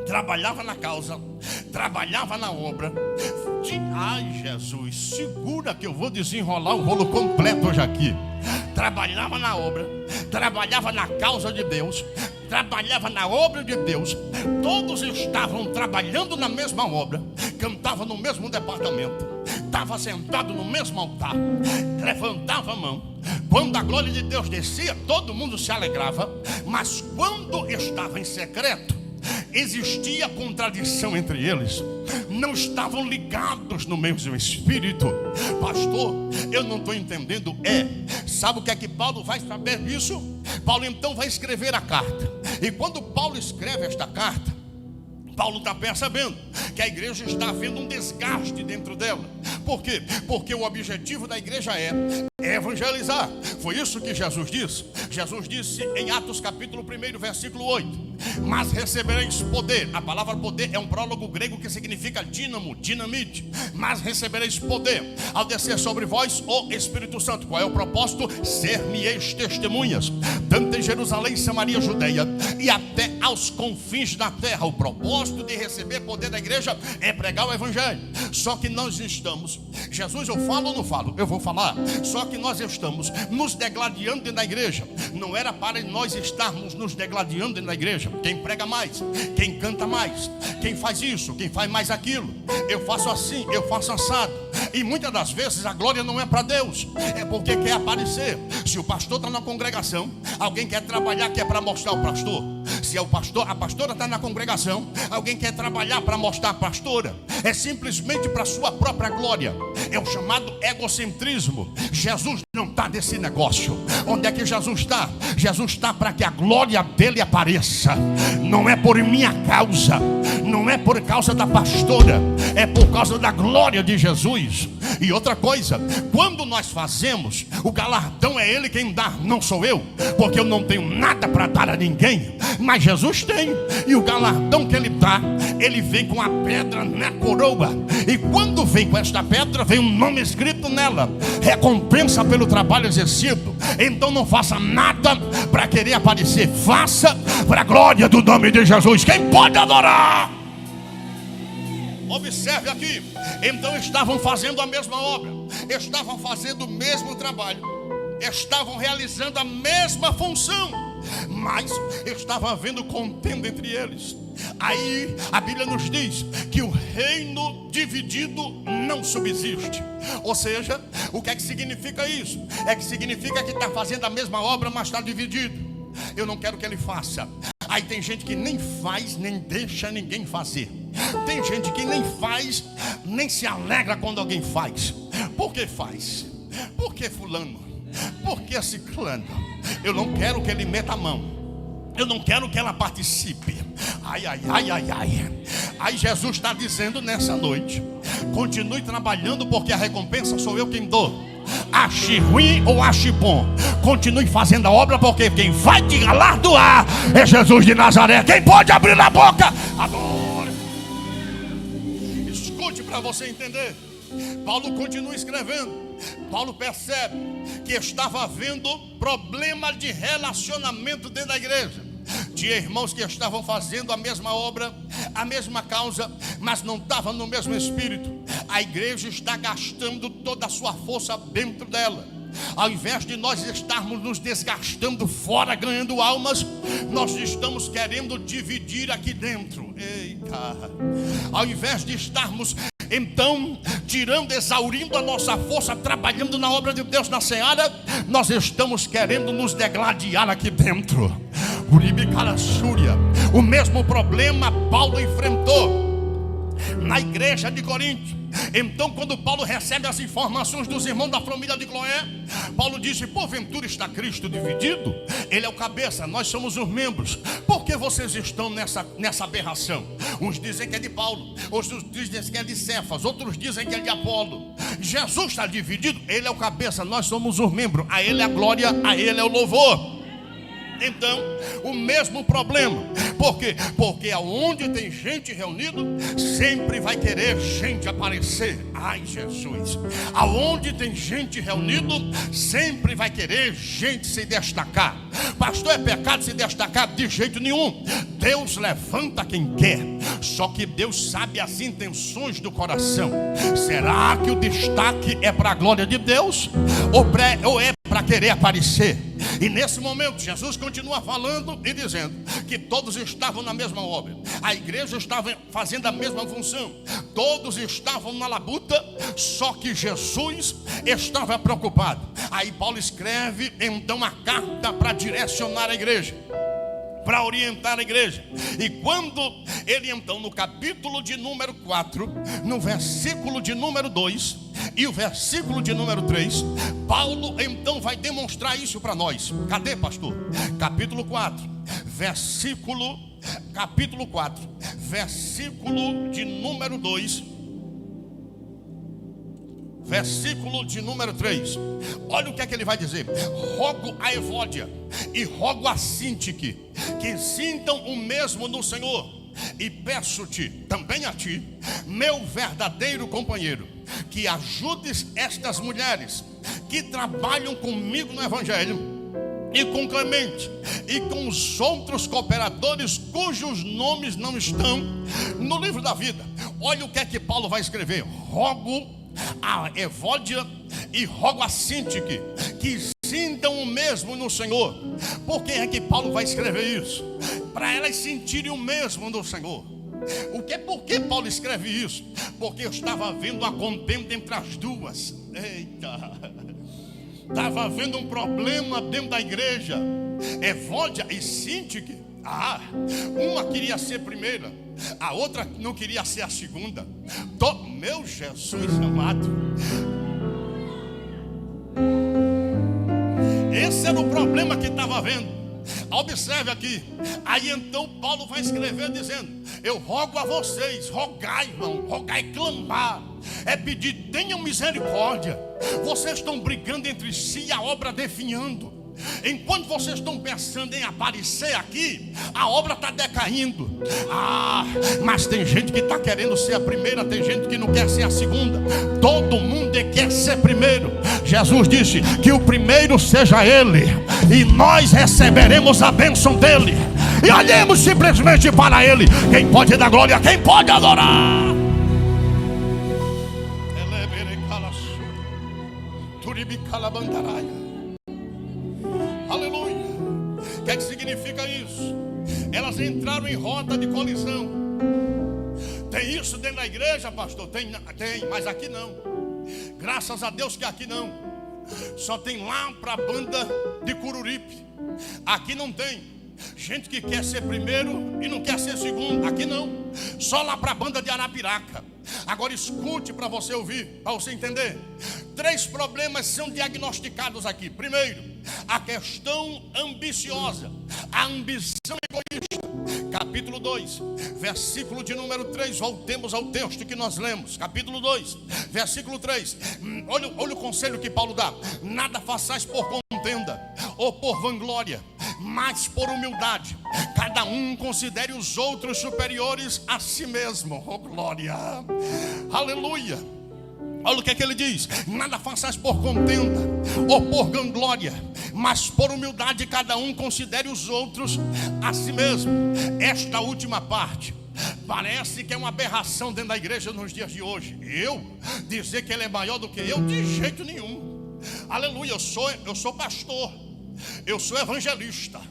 S2: Trabalhava na causa, trabalhava na obra. Ai, Jesus, segura que eu vou desenrolar o rolo completo hoje aqui. Trabalhava na obra, trabalhava na causa de Deus, trabalhava na obra de Deus. Todos estavam trabalhando na mesma obra, cantavam no mesmo departamento, estava sentado no mesmo altar, levantava a mão. Quando a glória de Deus descia, todo mundo se alegrava. Mas quando estava em secreto, existia contradição entre eles. Não estavam ligados no mesmo espírito. Pastor, eu não estou entendendo. Sabe o que é que Paulo vai saber disso? Paulo então vai escrever a carta. E quando Paulo escreve esta carta, Paulo está percebendo que a igreja está havendo um desgaste dentro dela. Por quê? Porque o objetivo da igreja é evangelizar. Foi isso que Jesus disse. Jesus disse em Atos capítulo 1, versículo 8: mas recebereis poder. A palavra poder é um prólogo grego que significa dínamo, dinamite. Mas recebereis poder ao descer sobre vós o Espírito Santo. Qual é o propósito? Ser-me-eis testemunhas, tanto em Jerusalém, Samaria, Judeia e até aos confins da terra. O propósito de receber poder da igreja é pregar o evangelho. Só que nós estamos, Jesus, eu falo ou não falo? Eu vou falar. Só que nós estamos nos degladiando dentro da igreja. Não era para nós estarmos nos degladiando dentro da igreja. Quem prega mais, quem canta mais, quem faz isso, quem faz mais aquilo. Eu faço assim, eu faço assado. E muitas das vezes a glória não é para Deus, é porque quer aparecer. Se o pastor está na congregação, alguém quer trabalhar que é para mostrar o pastor. Se é o pastor, a pastora está na congregação, alguém quer trabalhar para mostrar a pastora. É simplesmente para a sua própria glória. É o chamado egocentrismo. Jesus não está desse negócio. Onde é que Jesus está? Jesus está para que a glória dele apareça. Não é por minha causa, não é por causa da pastora, é por causa da glória de Jesus. E outra coisa, quando nós fazemos, o galardão é ele quem dá, não sou eu, porque eu não tenho nada para dar a ninguém, mas Jesus tem. E o galardão que ele dá, ele vem com a pedra na coroa. E quando vem com esta pedra, vem um nome escrito nela: recompensa pelo trabalho exercido. Então não faça nada para querer aparecer, faça para a glória do nome de Jesus. Quem pode adorar? Observe aqui. Então estavam fazendo a mesma obra, estavam fazendo o mesmo trabalho, estavam realizando a mesma função, mas estava havendo contenda entre eles. Aí a Bíblia nos diz que o reino dividido não subsiste. Ou seja, o que é que significa isso? É que significa que está fazendo a mesma obra, mas está dividido. Eu não quero que ele faça. Aí tem gente que nem faz, nem deixa ninguém fazer. Tem gente que nem faz, nem se alegra quando alguém faz. Por que faz? Por que fulano? Por que ciclano? Eu não quero que ele meta a mão. Eu não quero que ela participe. Ai, ai, ai, ai, ai. Aí Jesus está dizendo nessa noite: continue trabalhando, porque a recompensa sou eu quem dou. Ache ruim ou ache bom, continue fazendo a obra, porque quem vai te galardoar é Jesus de Nazaré. Quem pode abrir a boca, adore. Escute para você entender. Paulo continua escrevendo. Paulo percebe que estava havendo problema de relacionamento dentro da igreja. Tinha irmãos que estavam fazendo a mesma obra, a mesma causa, mas não estavam no mesmo espírito. A igreja está gastando toda a sua força dentro dela. Ao invés de nós estarmos nos desgastando fora, ganhando almas, nós estamos querendo dividir aqui dentro. Eita! Ao invés de estarmos então tirando, exaurindo a nossa força, trabalhando na obra de Deus na seara, nós estamos querendo nos degladiar aqui dentro. O mesmo problema Paulo enfrentou na igreja de Corinto. Então, quando Paulo recebe as informações dos irmãos da família de Cloé, Paulo disse: porventura está Cristo dividido? Ele é o cabeça, nós somos os membros. Por que vocês estão nessa aberração? Uns dizem que é de Paulo, outros dizem que é de Cefas, outros dizem que é de Apolo. Jesus está dividido? Ele é o cabeça, nós somos os membros. A ele é a glória, a ele é o louvor. Então, o mesmo problema. Por quê? Porque aonde tem gente reunida, sempre vai querer gente aparecer. Ai, Jesus. Aonde tem gente reunida, sempre vai querer gente se destacar. Pastor, é pecado se destacar? De jeito nenhum. Deus levanta quem quer. Só que Deus sabe as intenções do coração. Será que o destaque é para a glória de Deus? Ou é para querer aparecer? E nesse momento Jesus continua falando e dizendo que todos estavam na mesma obra. A igreja estava fazendo a mesma função. Todos estavam na labuta, só que Jesus estava preocupado. Aí Paulo escreve então a carta para direcionar a igreja, para orientar a igreja. E quando ele então, no capítulo de número 4, no versículo de número 2 e o versículo de número 3, Paulo então vai demonstrar isso para nós. Cadê, pastor? Capítulo 4, versículo de número 2. versículo de número 3. Olha o que é que ele vai dizer: rogo a Evódia e rogo a Sintique que sintam o mesmo no Senhor, e peço-te também a ti, meu verdadeiro companheiro, que ajudes estas mulheres que trabalham comigo no Evangelho, e com Clemente e com os outros cooperadores cujos nomes não estão no livro da vida. Olha o que é que Paulo vai escrever: rogo a Evódia e rogo a Sintique que sintam o mesmo no Senhor. Por que é que Paulo vai escrever isso? Para elas sentirem o mesmo no Senhor. Por que Paulo escreve isso? Porque eu estava havendo uma contenda entre as duas. Eita, estava havendo um problema dentro da igreja. Evódia e Sintique, uma queria ser primeira, a outra não queria ser a segunda. Meu Jesus amado, esse era o problema que estava havendo. Observe aqui. Aí então Paulo vai escrever dizendo: eu rogo a vocês, rogai, irmão, rogai, clamar, é pedir, tenham misericórdia. Vocês estão brigando entre si e a obra definhando. Enquanto vocês estão pensando em aparecer aqui, a obra está decaindo. Mas tem gente que está querendo ser a primeira, tem gente que não quer ser a segunda. Todo mundo quer ser primeiro. Jesus disse que o primeiro seja Ele, e nós receberemos a bênção dele. E olhemos simplesmente para Ele. Quem pode dar glória, quem pode adorar. Aleluia. O que é que significa isso? Elas entraram em rota de colisão. Tem isso dentro da igreja, pastor? Tem, mas aqui não. Graças a Deus que aqui não. Só tem lá para a banda de Cururipe. Aqui não tem. Gente que quer ser primeiro e não quer ser segundo. Aqui não. Só lá para a banda de Arapiraca. Agora escute para você ouvir, para você entender. 3 problemas são diagnosticados aqui. Primeiro, a questão ambiciosa, a ambição egoísta. Capítulo 2, versículo de número 3. Voltemos ao texto que nós lemos. Capítulo 2, versículo 3. Olha o conselho que Paulo dá: nada façais por contenda ou por vanglória, mas por humildade. Cada um considere os outros superiores a si mesmo. Oh glória, aleluia. Olha o que é que ele diz: nada façais por contenda ou por vanglória, mas por humildade cada um considere os outros a si mesmo. Esta última parte parece que é uma aberração dentro da igreja nos dias de hoje. Eu dizer que ele é maior do que eu, de jeito nenhum. Aleluia. Eu sou pastor, eu sou evangelista,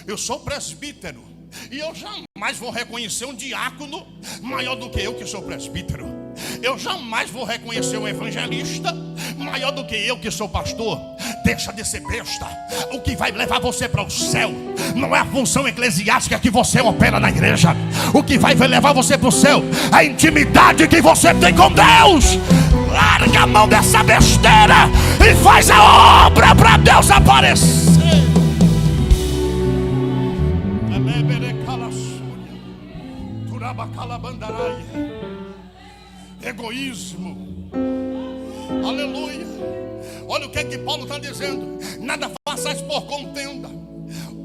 S2: eu sou presbítero, e eu jamais vou reconhecer um diácono maior do que eu, que sou presbítero. Eu jamais vou reconhecer um evangelista maior do que eu, que sou pastor. Deixa de ser besta. O que vai levar você para o céu não é a função eclesiástica que você opera na igreja. O que vai levar você para o céu é a intimidade que você tem com Deus. Larga a mão dessa besteira e faz a obra para Deus aparecer. Egoísmo. Aleluia. Olha o que é que Paulo está dizendo: nada façais por contenda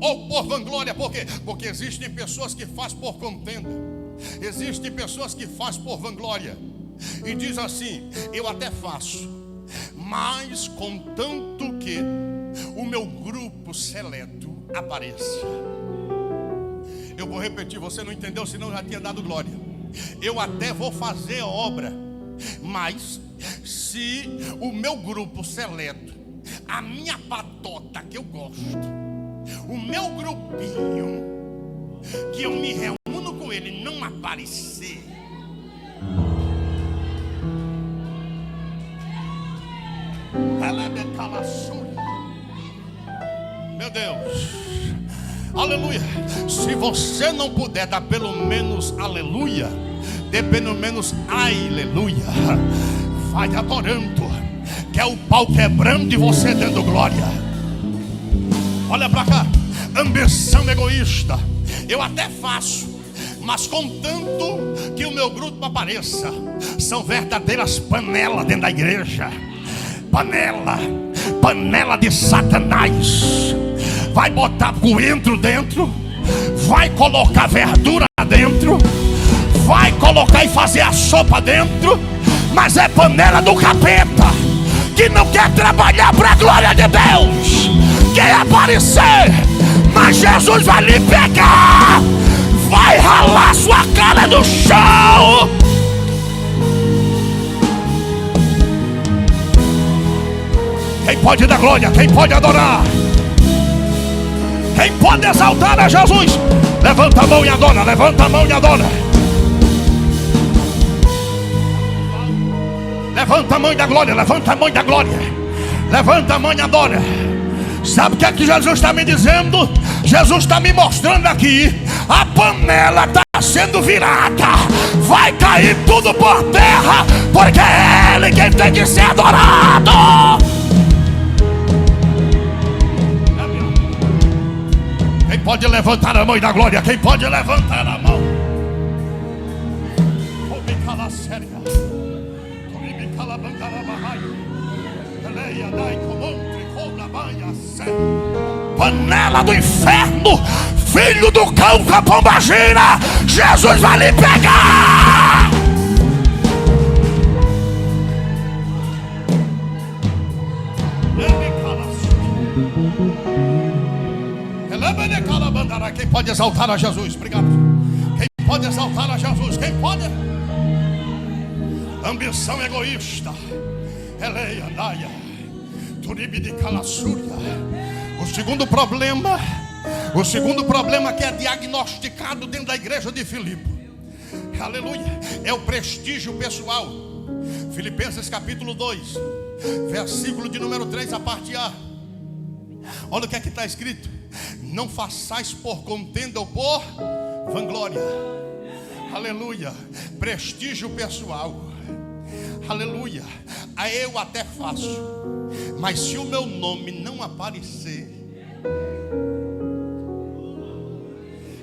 S2: ou por vanglória. Por quê? Porque existem pessoas que fazem por contenda, existem pessoas que fazem por vanglória. E diz assim: eu até faço, mas contanto que o meu grupo seleto apareça. Eu vou repetir, você não entendeu, senão eu já tinha dado glória. Eu até vou fazer a obra, mas se o meu grupo seleto, a minha patota que eu gosto, o meu grupinho que eu me reúno com ele, não aparecer, meu Deus, aleluia. Se você não puder dar pelo menos aleluia, dê pelo menos aleluia. Vai adorando, que é o pau quebrando e você dando glória. Olha pra cá. Ambição egoísta. Eu até faço, mas contanto que o meu grupo apareça. são verdadeiras panelas dentro da igreja. Panela de Satanás. Vai botar coentro dentro, vai colocar verdura dentro, vai colocar e fazer a sopa dentro, mas é panela do capeta, que não quer trabalhar para a glória de Deus, quer aparecer, mas Jesus vai lhe pegar, vai ralar sua cara no chão. Quem pode dar glória? Quem pode adorar? Quem pode exaltar a Jesus? Levanta a mão e adora. Levanta a mão e adora. Levanta a mão da glória. Levanta a mão da glória. Levanta a mão e adora. Sabe o que é que Jesus está me dizendo? Jesus está me mostrando aqui. A panela está sendo virada. Vai cair tudo por terra, porque é Ele quem tem que ser adorado. Quem pode levantar a mão e dar glória? Quem pode levantar a mão? Panela do inferno, filho do cão com a pombagira, Jesus vai lhe pegar. Quem pode exaltar a Jesus? Obrigado. Quem pode exaltar a Jesus? Quem pode? Ambição egoísta. Eleia, Daia, Turibi de Calassúria. O segundo problema que é diagnosticado dentro da igreja de Filipe, aleluia, é o prestígio pessoal. Filipenses capítulo 2, versículo de número 3, a parte A. Olha o que é que está escrito: não façais por contenda ou por vanglória. Aleluia. Prestígio pessoal. Aleluia. Eu até faço, mas se o meu nome não aparecer,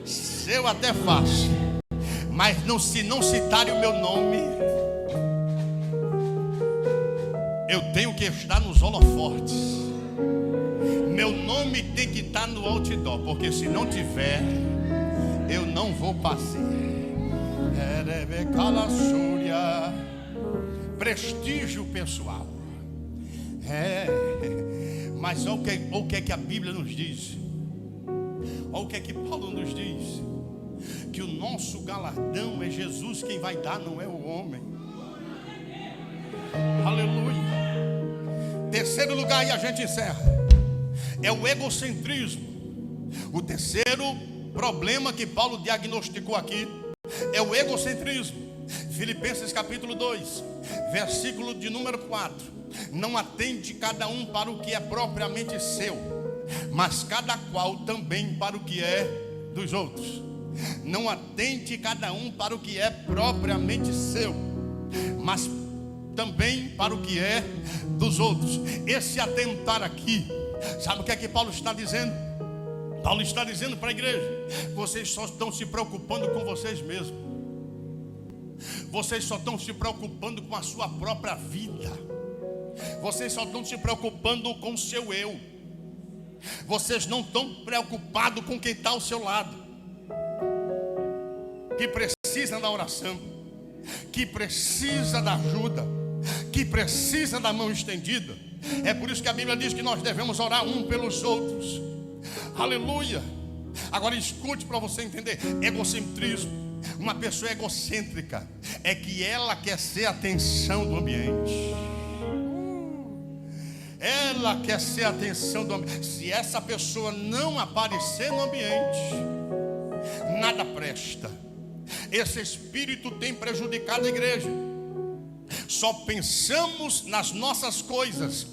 S2: se eu até faço, mas se não citarem o meu nome, eu tenho que estar nos holofotes. Meu nome tem que estar no outdoor, porque se não tiver, eu não vou passear. Prestígio pessoal. Mas olha o que é que a Bíblia nos diz. Olha o que é que Paulo nos diz. Que o nosso galardão é Jesus quem vai dar, não é o homem. Aleluia. Terceiro lugar, e a gente encerra, é o egocentrismo. O terceiro problema que Paulo diagnosticou aqui é o egocentrismo. Filipenses capítulo 2, versículo de número 4. Não atende cada um para o que é propriamente seu, mas cada qual também para o que é dos outros. Não atende cada um para o que é propriamente seu, mas também para o que é dos outros. Esse atentar aqui, sabe o que é que Paulo está dizendo? Paulo está dizendo para a igreja: vocês só estão se preocupando com vocês mesmos. Vocês só estão se preocupando com a sua própria vida. Vocês só estão se preocupando com o seu eu. Vocês não estão preocupados com quem está ao seu lado, que precisa da oração, que precisa da ajuda, que precisa da mão estendida. É por isso que a Bíblia diz que nós devemos orar um pelos outros. Aleluia. Agora escute para você entender. Egocentrismo. Uma pessoa egocêntrica é que ela quer ser a atenção do ambiente. Ela quer ser a atenção do ambiente. Se essa pessoa não aparecer no ambiente, nada presta. Esse espírito tem prejudicado a igreja. Só pensamos nas nossas coisas,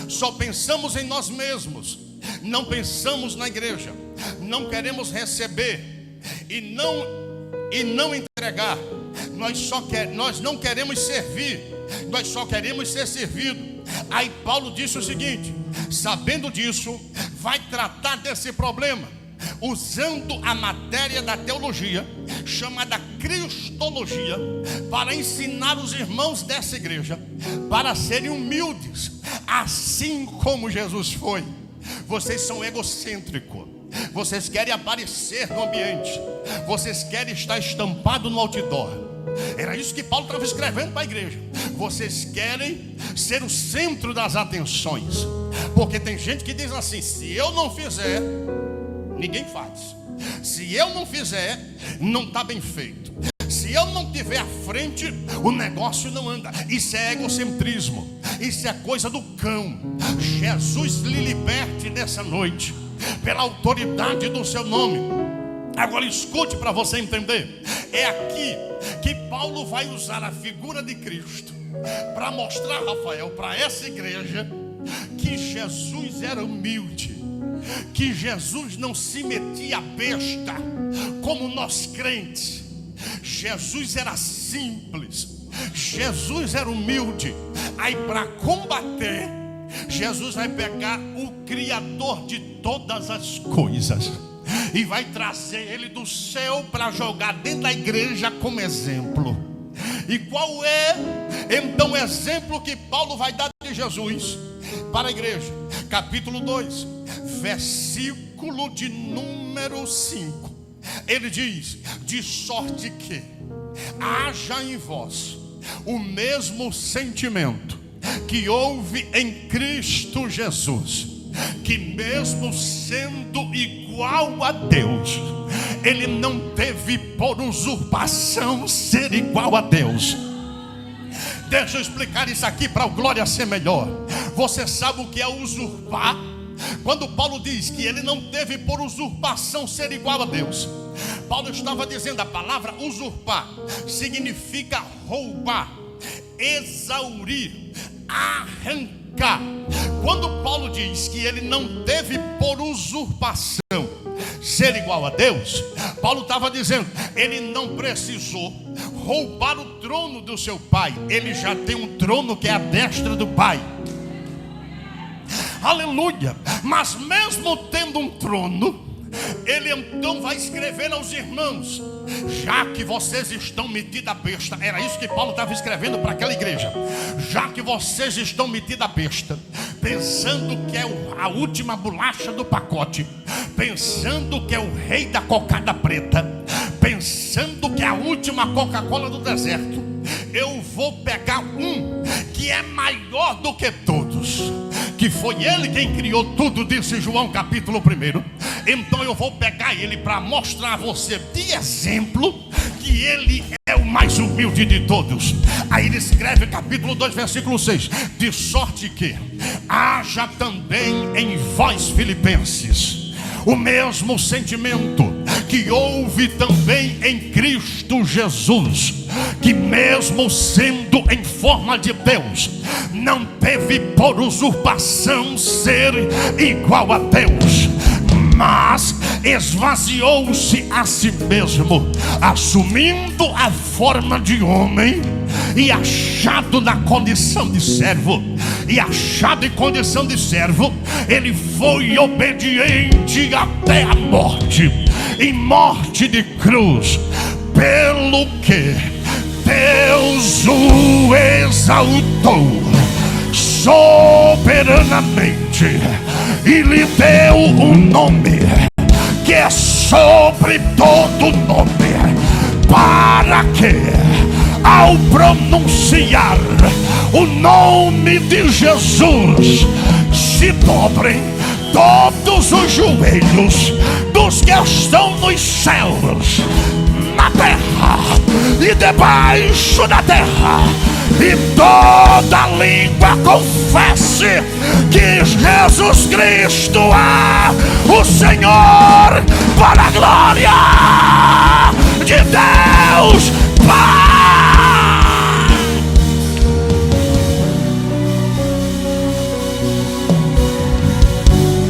S2: só pensamos em nós mesmos, não pensamos na igreja, não queremos receber e não entregar. Nós não queremos servir, nós só queremos ser servidos. Aí Paulo disse o seguinte: sabendo disso, vai tratar desse problema usando a matéria da teologia, chamada Cristologia, para ensinar os irmãos dessa igreja para serem humildes, assim como Jesus foi. Vocês são egocêntricos, vocês querem aparecer no ambiente, vocês querem estar estampado no outdoor. Era isso que Paulo estava escrevendo para a igreja. Vocês querem ser o centro das atenções, porque tem gente que diz assim: se eu não fizer, ninguém faz. Se eu não fizer, não está bem feito. Se eu não estiver à frente, o negócio não anda. Isso é egocentrismo, isso é coisa do cão. Jesus lhe liberte nessa noite, pela autoridade do seu nome. Agora escute para você entender. É aqui que Paulo vai usar a figura de Cristo para mostrar, Rafael, para essa igreja, que Jesus era humilde, que Jesus não se metia besta como nós crentes. Jesus era simples, Jesus era humilde. Aí para combater, Jesus vai pegar o Criador de todas as coisas e vai trazer ele do céu para jogar dentro da igreja como exemplo. E qual é então o exemplo que Paulo vai dar de Jesus para a igreja? Capítulo 2, versículo de número 5. Ele diz: de sorte que haja em vós o mesmo sentimento que houve em Cristo Jesus, que mesmo sendo igual a Deus, ele não teve por usurpação ser igual a Deus. Deixa eu explicar isso aqui para o glória ser melhor. Você sabe o que é usurpar? Quando Paulo diz que ele não teve por usurpação ser igual a Deus, Paulo estava dizendo, a palavra usurpar significa roubar, exaurir, arrancar. Quando Paulo diz que ele não teve por usurpação ser igual a Deus, Paulo estava dizendo, ele não precisou roubar o trono do seu pai. Ele já tem um trono que é a destra do pai. Aleluia. Mas mesmo tendo um trono, ele então vai escrever aos irmãos: já que vocês estão metidos a besta. Era isso que Paulo estava escrevendo para aquela igreja. Já que vocês estão metidos a besta, pensando que é a última bolacha do pacote, pensando que é o rei da cocada preta, pensando que é a última Coca-Cola do deserto, eu vou pegar um que é maior do que todos, que foi ele quem criou tudo, disse João capítulo 1. Então eu vou pegar ele para mostrar a você de exemplo que ele é o mais humilde de todos. Aí ele escreve capítulo 2 versículo 6: de sorte que haja também em vós, filipenses, o mesmo sentimento que houve também em Cristo Jesus, que mesmo sendo em forma de Deus, não teve por usurpação ser igual a Deus, mas esvaziou-se a si mesmo, assumindo a forma de homem, e achado na condição de servo, ele foi obediente até a morte, e morte de cruz, pelo que Deus o exaltou soberanamente e lhe deu um nome que é sobre todo nome, para que ao pronunciar o nome de Jesus se dobrem todos os joelhos dos que estão nos céus, na terra e debaixo da terra, e toda língua confesse que Jesus Cristo é o Senhor, para a glória de Deus Pai.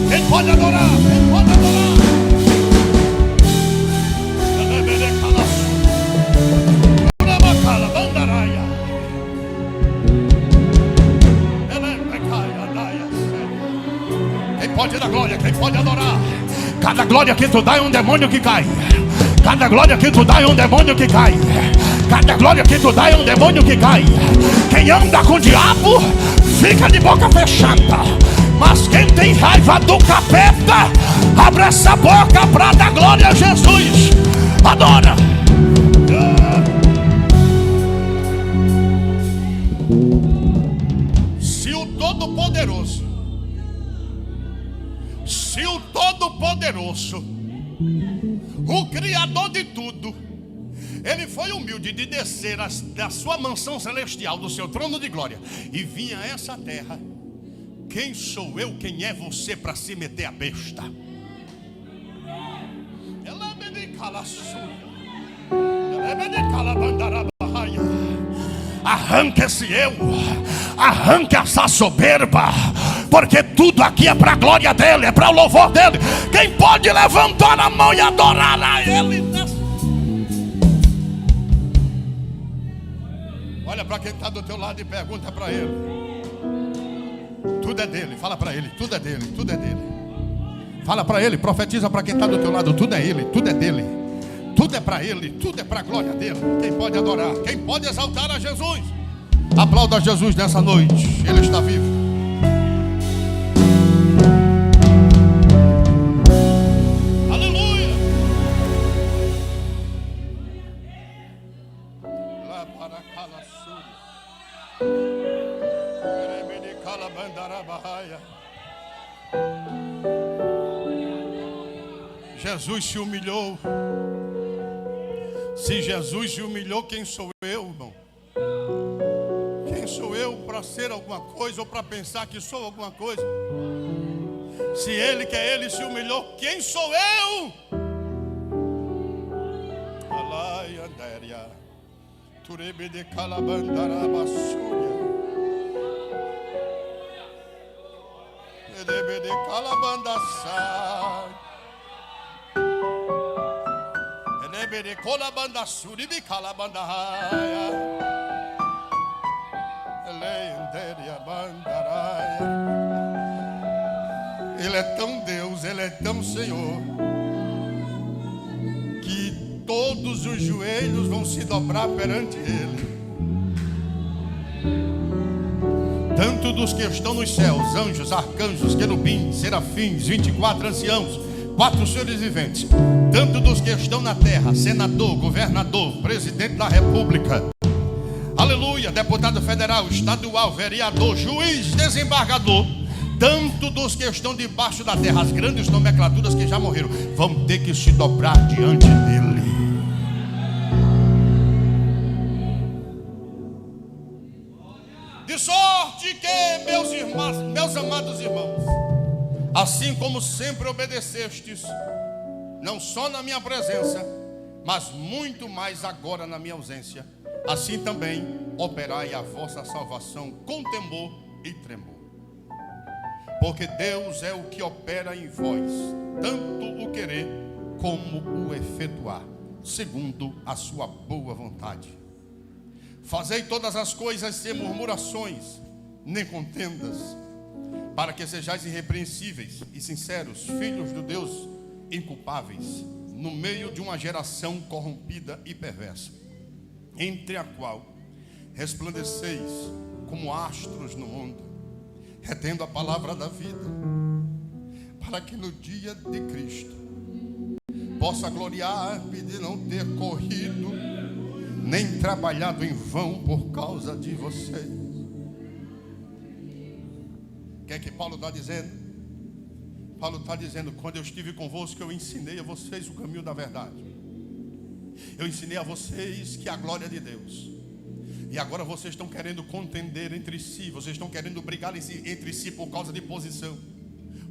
S2: Quem pode adorar? Quem pode adorar? Quem pode dar glória? Quem pode adorar? Cada glória que tu dá é um demônio que cai. Cada glória que tu dá é um demônio que cai. Cada glória que tu dá é um demônio que cai. Quem anda com o diabo fica de boca fechada. Mas quem tem raiva do capeta, abre essa boca para dar glória a Jesus. Adora. Se o Todo-Poderoso, o Criador de tudo, Ele foi humilde de descer da sua mansão celestial, do seu trono de glória, e vinha a essa terra. Quem sou eu, quem é você para se meter a besta? Arranca esse eu, arranca essa soberba, porque tudo aqui é para a glória dele, é para o louvor dele. Quem pode levantar a mão e adorar a ele? Olha para quem está do teu lado e pergunta para ele. Tudo é dele, fala para ele, tudo é dele, tudo é dele. Fala para ele, profetiza para quem está do teu lado, tudo é ele, tudo é dele. Tudo é para ele, tudo é para a glória dele. Quem pode adorar, quem pode exaltar a Jesus? Aplauda Jesus nessa noite, ele está vivo. Aleluia. Lá para Jesus se humilhou. Se Jesus se humilhou, quem sou eu, irmão? Quem sou eu para ser alguma coisa ou para pensar que sou alguma coisa? Se ele que é ele se humilhou, quem sou eu? Ele é tão Deus, ele é tão Senhor, que todos os joelhos vão se dobrar perante ele, tanto dos que estão nos céus, anjos, arcanjos, querubins, serafins, 24 anciãos, 4 seres viventes, tanto dos que estão na terra, senador, governador, presidente da república, aleluia, deputado federal, estadual, vereador, juiz, desembargador, tanto dos que estão debaixo da terra, as grandes nomenclaturas que já morreram, vão ter que se dobrar diante dele. De sorte que, meus amados irmãos, assim como sempre obedecestes, não só na minha presença, mas muito mais agora na minha ausência, assim também operai a vossa salvação com temor e tremor. Porque Deus é o que opera em vós, tanto o querer como o efetuar, segundo a sua boa vontade. Fazei todas as coisas sem murmurações, nem contendas, para que sejais irrepreensíveis e sinceros, filhos do Deus inculpáveis, no meio de uma geração corrompida e perversa, entre a qual resplandeceis como astros no mundo, retendo a palavra da vida, para que no dia de Cristo possa gloriar-me de não ter corrido, nem trabalhado em vão por causa de vocês. O que é que Paulo está dizendo? Paulo está dizendo: quando eu estive convosco, eu ensinei a vocês o caminho da verdade. Eu ensinei a vocês que a glória é de Deus. E agora vocês estão querendo contender entre si, vocês estão querendo brigar entre si por causa de posição,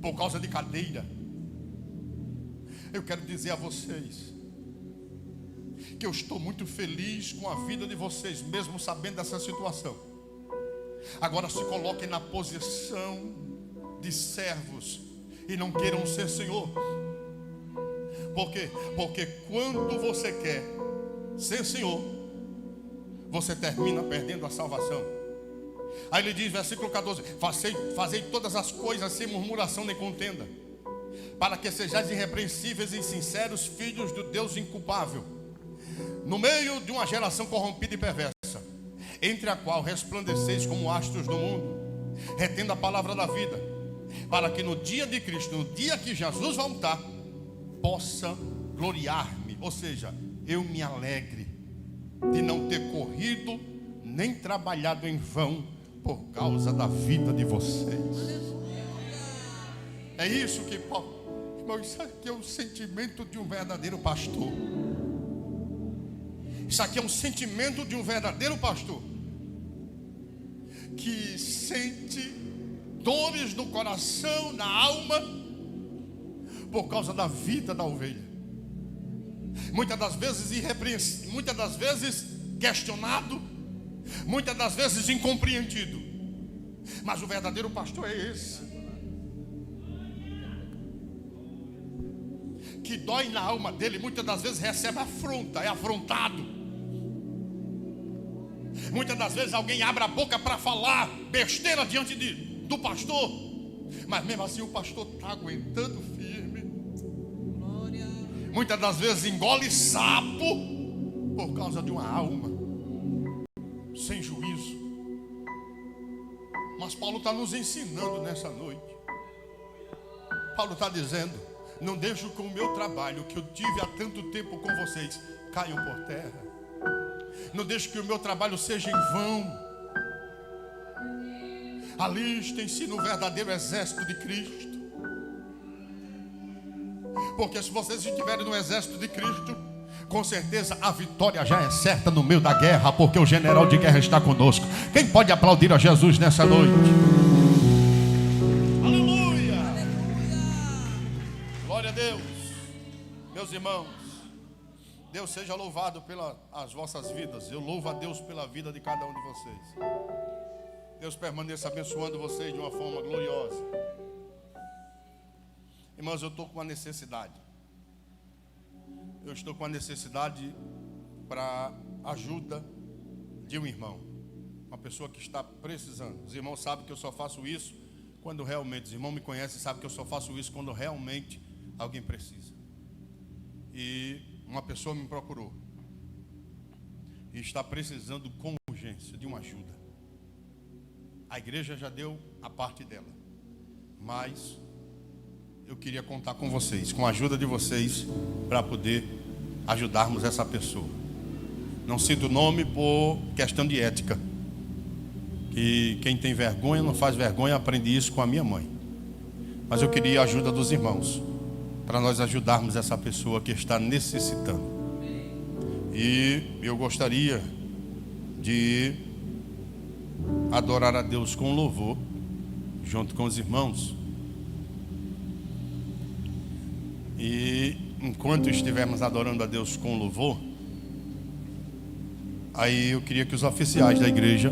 S2: por causa de cadeira. Eu quero dizer a vocês que eu estou muito feliz com a vida de vocês, mesmo sabendo dessa situação. Agora se coloquem na posição de servos e não queiram ser senhor. Por quê? Porque quando você quer ser senhor, você termina perdendo a salvação. Aí ele diz, versículo 14: fazei todas as coisas sem murmuração nem contenda, para que sejais irrepreensíveis e sinceros, filhos do Deus inculpável, no meio de uma geração corrompida e perversa, entre a qual resplandeceis como astros do mundo, retendo a palavra da vida, para que no dia de Cristo, no dia que Jesus voltar, possa gloriar-me, ou seja, eu me alegre de não ter corrido nem trabalhado em vão por causa da vida de vocês. É isso que Paulo, irmão, isso aqui é o sentimento de um verdadeiro pastor. Isso aqui é um sentimento de um verdadeiro pastor, que sente dores no coração, na alma, por causa da vida da ovelha. Muitas das vezes irrepreensível, muitas das vezes questionado, muitas das vezes incompreendido. Mas o verdadeiro pastor é esse, que dói na alma dele, muitas das vezes recebe afronta, é afrontado. Muitas das vezes alguém abre a boca para falar besteira diante do pastor, mas mesmo assim o pastor está aguentando firme. Muitas das vezes engole sapo por causa de uma alma sem juízo. Mas Paulo está nos ensinando nessa noite. Paulo está dizendo: não deixo que o meu trabalho, que eu tive há tanto tempo com vocês, caiam por terra. Não deixo que o meu trabalho seja em vão. Alistem-se no verdadeiro exército de Cristo. Porque se vocês estiverem no exército de Cristo, com certeza a vitória já é certa no meio da guerra, porque o general de guerra está conosco. Quem pode aplaudir a Jesus nessa noite? Aleluia! Glória a Deus. Meus irmãos, Deus seja louvado pelas vossas vidas. Eu louvo a Deus pela vida de cada um de vocês. Deus permaneça abençoando vocês de uma forma gloriosa. Irmãos, eu estou com uma necessidade. Eu estou com a necessidade para ajuda de um irmão, uma pessoa que está precisando. Os irmãos sabem que eu só faço isso quando realmente, os irmãos me conhecem e sabem que eu só faço isso quando realmente alguém precisa. E uma pessoa me procurou e está precisando com urgência de uma ajuda. A igreja já deu a parte dela, mas eu queria contar com vocês, com a ajuda de vocês, para poder ajudarmos essa pessoa. Não cito o nome por questão de ética, que quem tem vergonha não faz vergonha. Aprendi isso com a minha mãe. Mas eu queria a ajuda dos irmãos, para nós ajudarmos essa pessoa que está necessitando. E eu gostaria de adorar a Deus com louvor, junto com os irmãos. E enquanto estivermos adorando a Deus com louvor, aí eu queria que os oficiais da igreja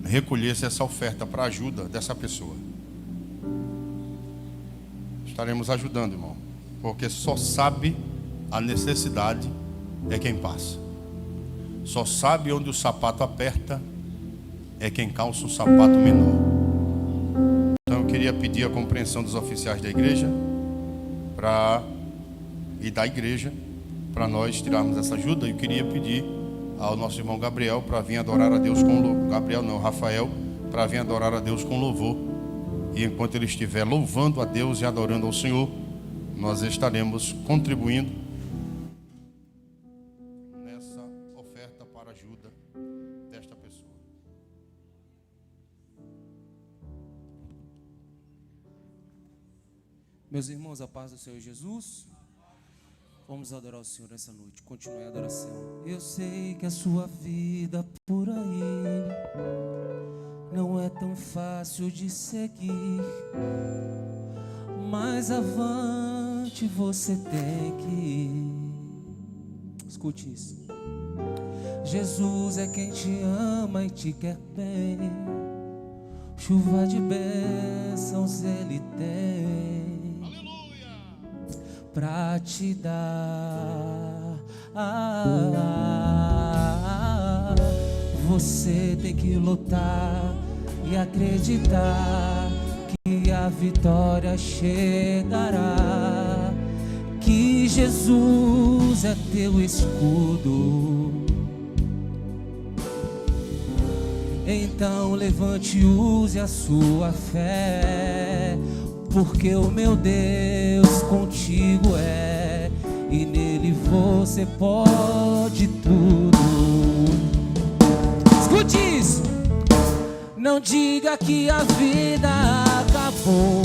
S2: recolhessem essa oferta para a ajuda dessa pessoa. Estaremos ajudando, irmão, porque só sabe a necessidade é quem passa. Só sabe onde o sapato aperta é quem calça um sapato menor. Então eu queria pedir a compreensão dos oficiais da igreja e da igreja, para nós tirarmos essa ajuda. Eu queria pedir ao nosso irmão Gabriel para vir adorar a Deus com louvor. Rafael, para vir adorar a Deus com louvor. E enquanto ele estiver louvando a Deus e adorando ao Senhor, nós estaremos contribuindo nessa oferta para a ajuda desta pessoa.
S3: Meus irmãos, a paz do Senhor Jesus. Vamos adorar o Senhor essa noite. Continue a adoração. Eu sei que a sua vida por aí não é tão fácil de seguir, mas avante você tem que ir. Escute isso. Jesus é quem te ama e te quer bem. Chuva de bênçãos Ele tem pra te dar. Você tem que lutar e acreditar que a vida vitória chegará, que Jesus é teu escudo. Então levante e use a sua fé, porque o meu Deus contigo é, e nele você pode tudo. Escute isso! Não diga que a vida acabou,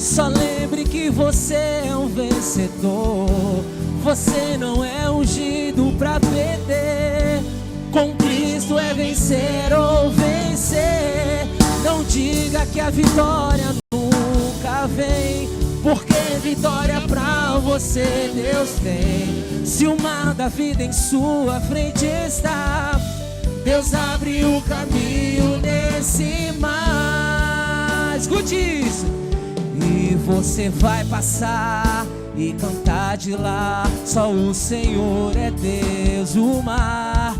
S3: só lembre que você é um vencedor. Você não é ungido pra perder, com Cristo é vencer ou vencer. Não diga que a vitória nunca vem, porque vitória pra você Deus tem. Se o mar da vida em sua frente está, Deus abre o caminho nesse mar. Escute isso! E você vai passar e cantar de lá, só o Senhor é Deus. O mar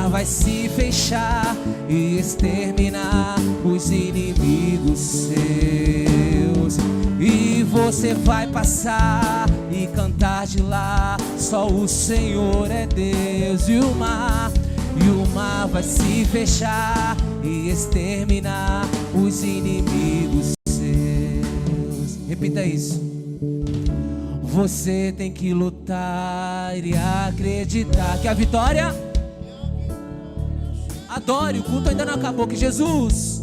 S3: vai se fechar e exterminar os inimigos seus. E você vai passar e cantar de lá, só o Senhor é Deus. E o mar vai se fechar e exterminar os inimigos seus. Repita isso. Você tem que lutar e acreditar que a vitória... Adore, o culto ainda não acabou, que Jesus...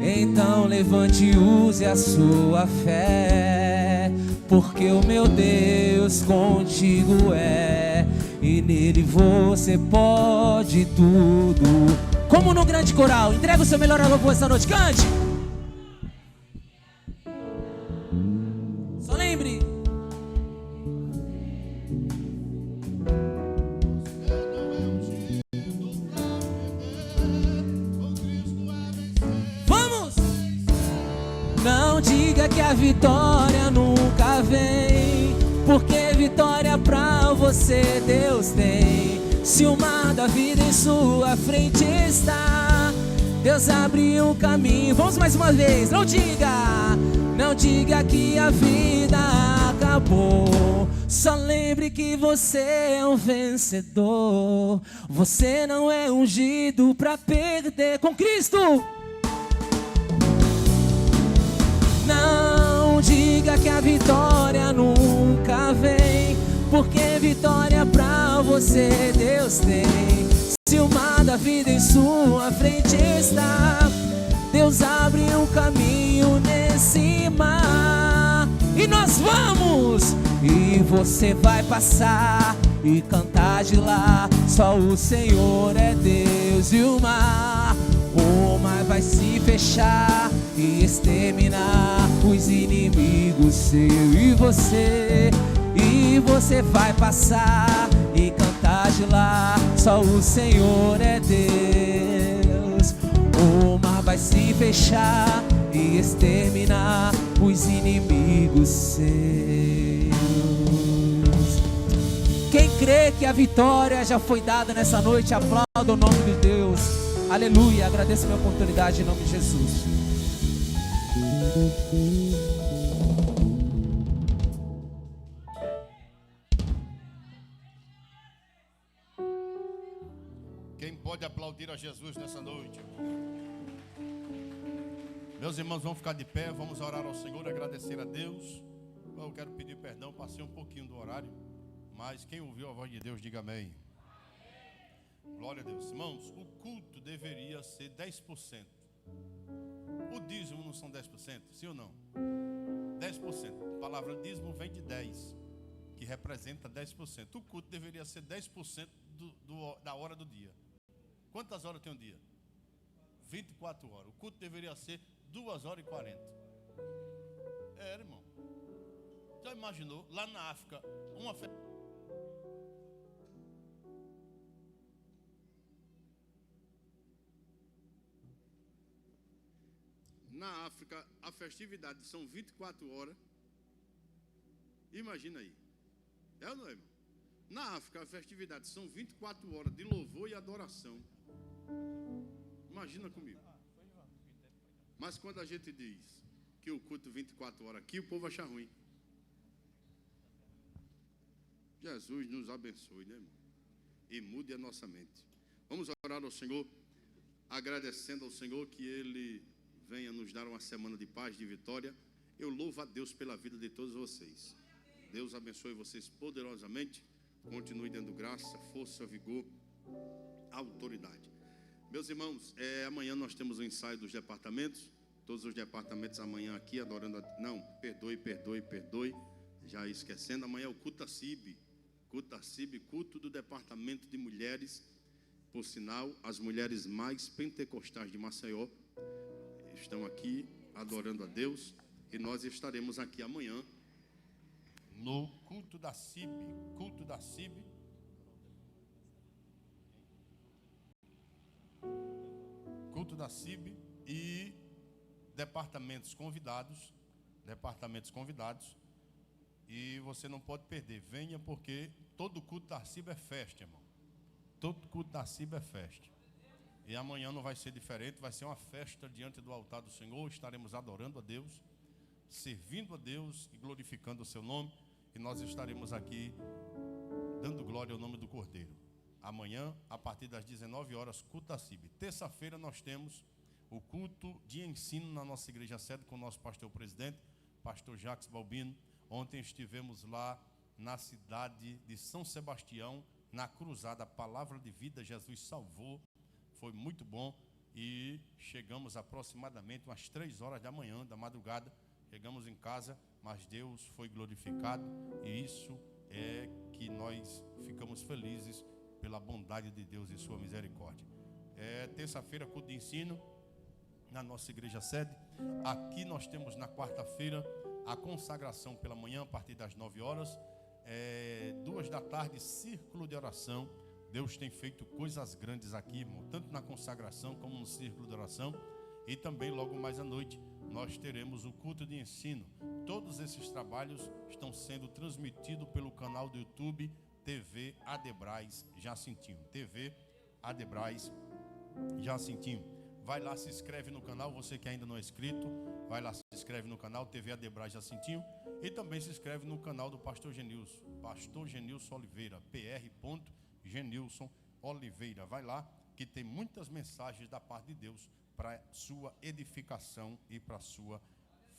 S3: Então levante e use a sua fé, porque o meu Deus contigo é, e nele você pode tudo. Como no grande coral, entrega o seu melhor louvor essa noite, cante! Só lembre. Vamos! Não diga que a vitória nunca vem, porque vitória pra você Deus tem. Se o mar da vida em sua frente está, Deus abre um caminho. Vamos mais uma vez. Não diga que a vida acabou, só lembre que você é um vencedor. Você não é ungido pra perder, com Cristo. Não diga que a vitória nunca vem, porque vitória pra você Deus tem. Se o mar da vida em sua frente está, Deus abre um caminho nesse mar. E nós vamos! E você vai passar e cantar de lá, só o Senhor é Deus. E o mar vai se fechar e exterminar os inimigos seus. E você vai passar e cantar de lá, só o Senhor é Deus. O mar vai se fechar e exterminar os inimigos seus. Quem crê que a vitória já foi dada nessa noite, aplauda o nome de Deus. Aleluia, agradeço a minha oportunidade em nome de Jesus.
S1: Quem pode aplaudir a Jesus nessa noite? Meus irmãos, vamos ficar de pé, vamos orar ao Senhor, agradecer a Deus. Eu quero pedir perdão, passei um pouquinho do horário, mas quem ouviu a voz de Deus, diga amém. Glória a Deus. Irmãos, o culto deveria ser 10%. O dízimo não são 10%, sim ou não? 10%. A palavra dízimo vem de 10, que representa 10%. O culto deveria ser 10% da hora do dia. Quantas horas tem um dia? 24 horas. O culto deveria ser 2 horas e 40. Irmão. Já imaginou? Lá na África, uma festa. Na África, a festividade são 24 horas. Imagina aí. É ou não é, irmão? Na África, a festividade são 24 horas de louvor e adoração. Imagina comigo. Mas quando a gente diz que o culto 24 horas aqui, o povo acha ruim. Jesus nos abençoe, né, irmão? E mude a nossa mente. Vamos orar ao Senhor, agradecendo ao Senhor que Ele venha nos dar uma semana de paz, de vitória. Eu louvo a Deus pela vida de todos vocês. Deus abençoe vocês poderosamente. Continue dando graça, força, vigor, autoridade. Meus irmãos, amanhã nós temos o ensaio dos departamentos. Todos os departamentos amanhã aqui adorando Não, perdoe. Já esquecendo, amanhã é o Cutacib, culto do departamento de mulheres. Por sinal, as mulheres mais pentecostais de Maceió estão aqui adorando a Deus. E nós estaremos aqui amanhã no culto da CIB. Culto da CIB. Culto da CIB e departamentos convidados. E você não pode perder. Venha, porque todo culto da CIB é festa, irmão. Todo culto da CIB é festa. E amanhã não vai ser diferente. Vai ser uma festa diante do altar do Senhor. Estaremos adorando a Deus, servindo a Deus e glorificando o seu nome. E nós estaremos aqui dando glória ao nome do Cordeiro. Amanhã, a partir das 19 horas, culto da CIB. Terça-feira nós temos o culto de ensino na nossa igreja sede com o nosso pastor-presidente, pastor Jacques Balbino. Ontem estivemos lá na cidade de São Sebastião, na cruzada Palavra de Vida, Jesus salvou. Foi muito bom e chegamos aproximadamente umas 3 horas da manhã, da madrugada. Chegamos em casa, mas Deus foi glorificado e isso é que nós ficamos felizes pela bondade de Deus e sua misericórdia. Terça-feira, culto de ensino na nossa igreja sede. Aqui nós temos na quarta-feira a consagração pela manhã a partir das 9 horas. 2 da tarde, círculo de oração. Deus tem feito coisas grandes aqui, irmão, tanto na consagração como no círculo de oração. E também logo mais à noite nós teremos o culto de ensino. Todos esses trabalhos estão sendo transmitidos pelo canal do YouTube TV Adebrais Jacintinho. TV Adebrais Jacintinho. Vai lá, se inscreve no canal, você que ainda não é inscrito. Vai lá, se inscreve no canal TV Adebrais Jacintinho. E também se inscreve no canal do Pastor Genilson. Pastor Genilson Oliveira. Pr.Genilson Oliveira. Vai lá, que tem muitas mensagens da parte de Deus para sua edificação e para sua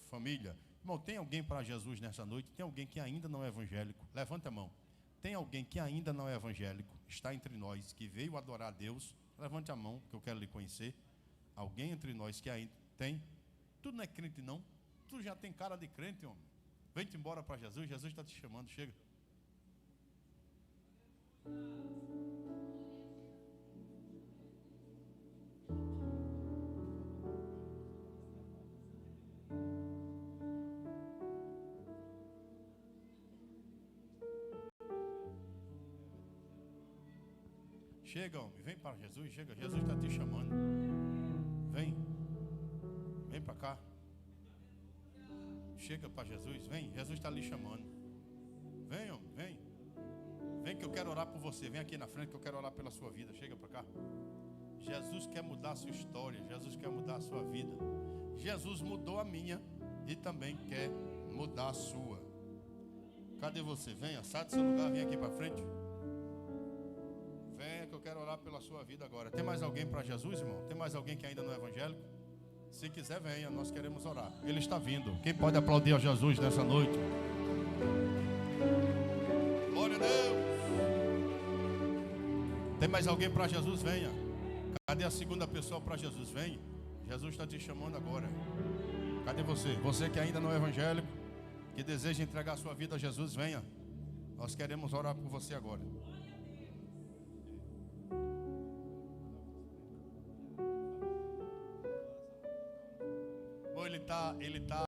S1: família. Irmão, tem alguém para Jesus nessa noite? Tem alguém que ainda não é evangélico? Levanta a mão. Tem alguém que ainda não é evangélico, está entre nós, que veio adorar a Deus? Levante a mão, que eu quero lhe conhecer. Alguém entre nós que ainda tem? Tu não é crente, não? Tu já tem cara de crente, homem. Vem-te embora para Jesus, Jesus está te chamando, chega. Chega, homem, vem para Jesus, chega, Jesus está te chamando. Vem para cá. Chega para Jesus, vem, Jesus está lhe chamando. Vem, homem, vem que eu quero orar por você. Vem aqui na frente que eu quero orar pela sua vida. Chega para cá. Jesus quer mudar a sua história, Jesus quer mudar a sua vida. Jesus mudou a minha e também quer mudar a sua. Cadê você? Venha, sai do seu lugar, vem aqui para frente. Venha que eu quero orar pela sua vida agora. Tem mais alguém para Jesus, irmão? Tem mais alguém que ainda não é evangélico? Se quiser, venha, nós queremos orar. Ele está vindo. Quem pode aplaudir a Jesus nessa noite? Glória a Deus. Tem mais alguém para Jesus? Venha. Cadê a segunda pessoa para Jesus? Vem. Jesus está te chamando agora. Cadê você? Você que ainda não é evangélico, que deseja entregar a sua vida a Jesus, venha. Nós queremos orar por você agora. Ele tá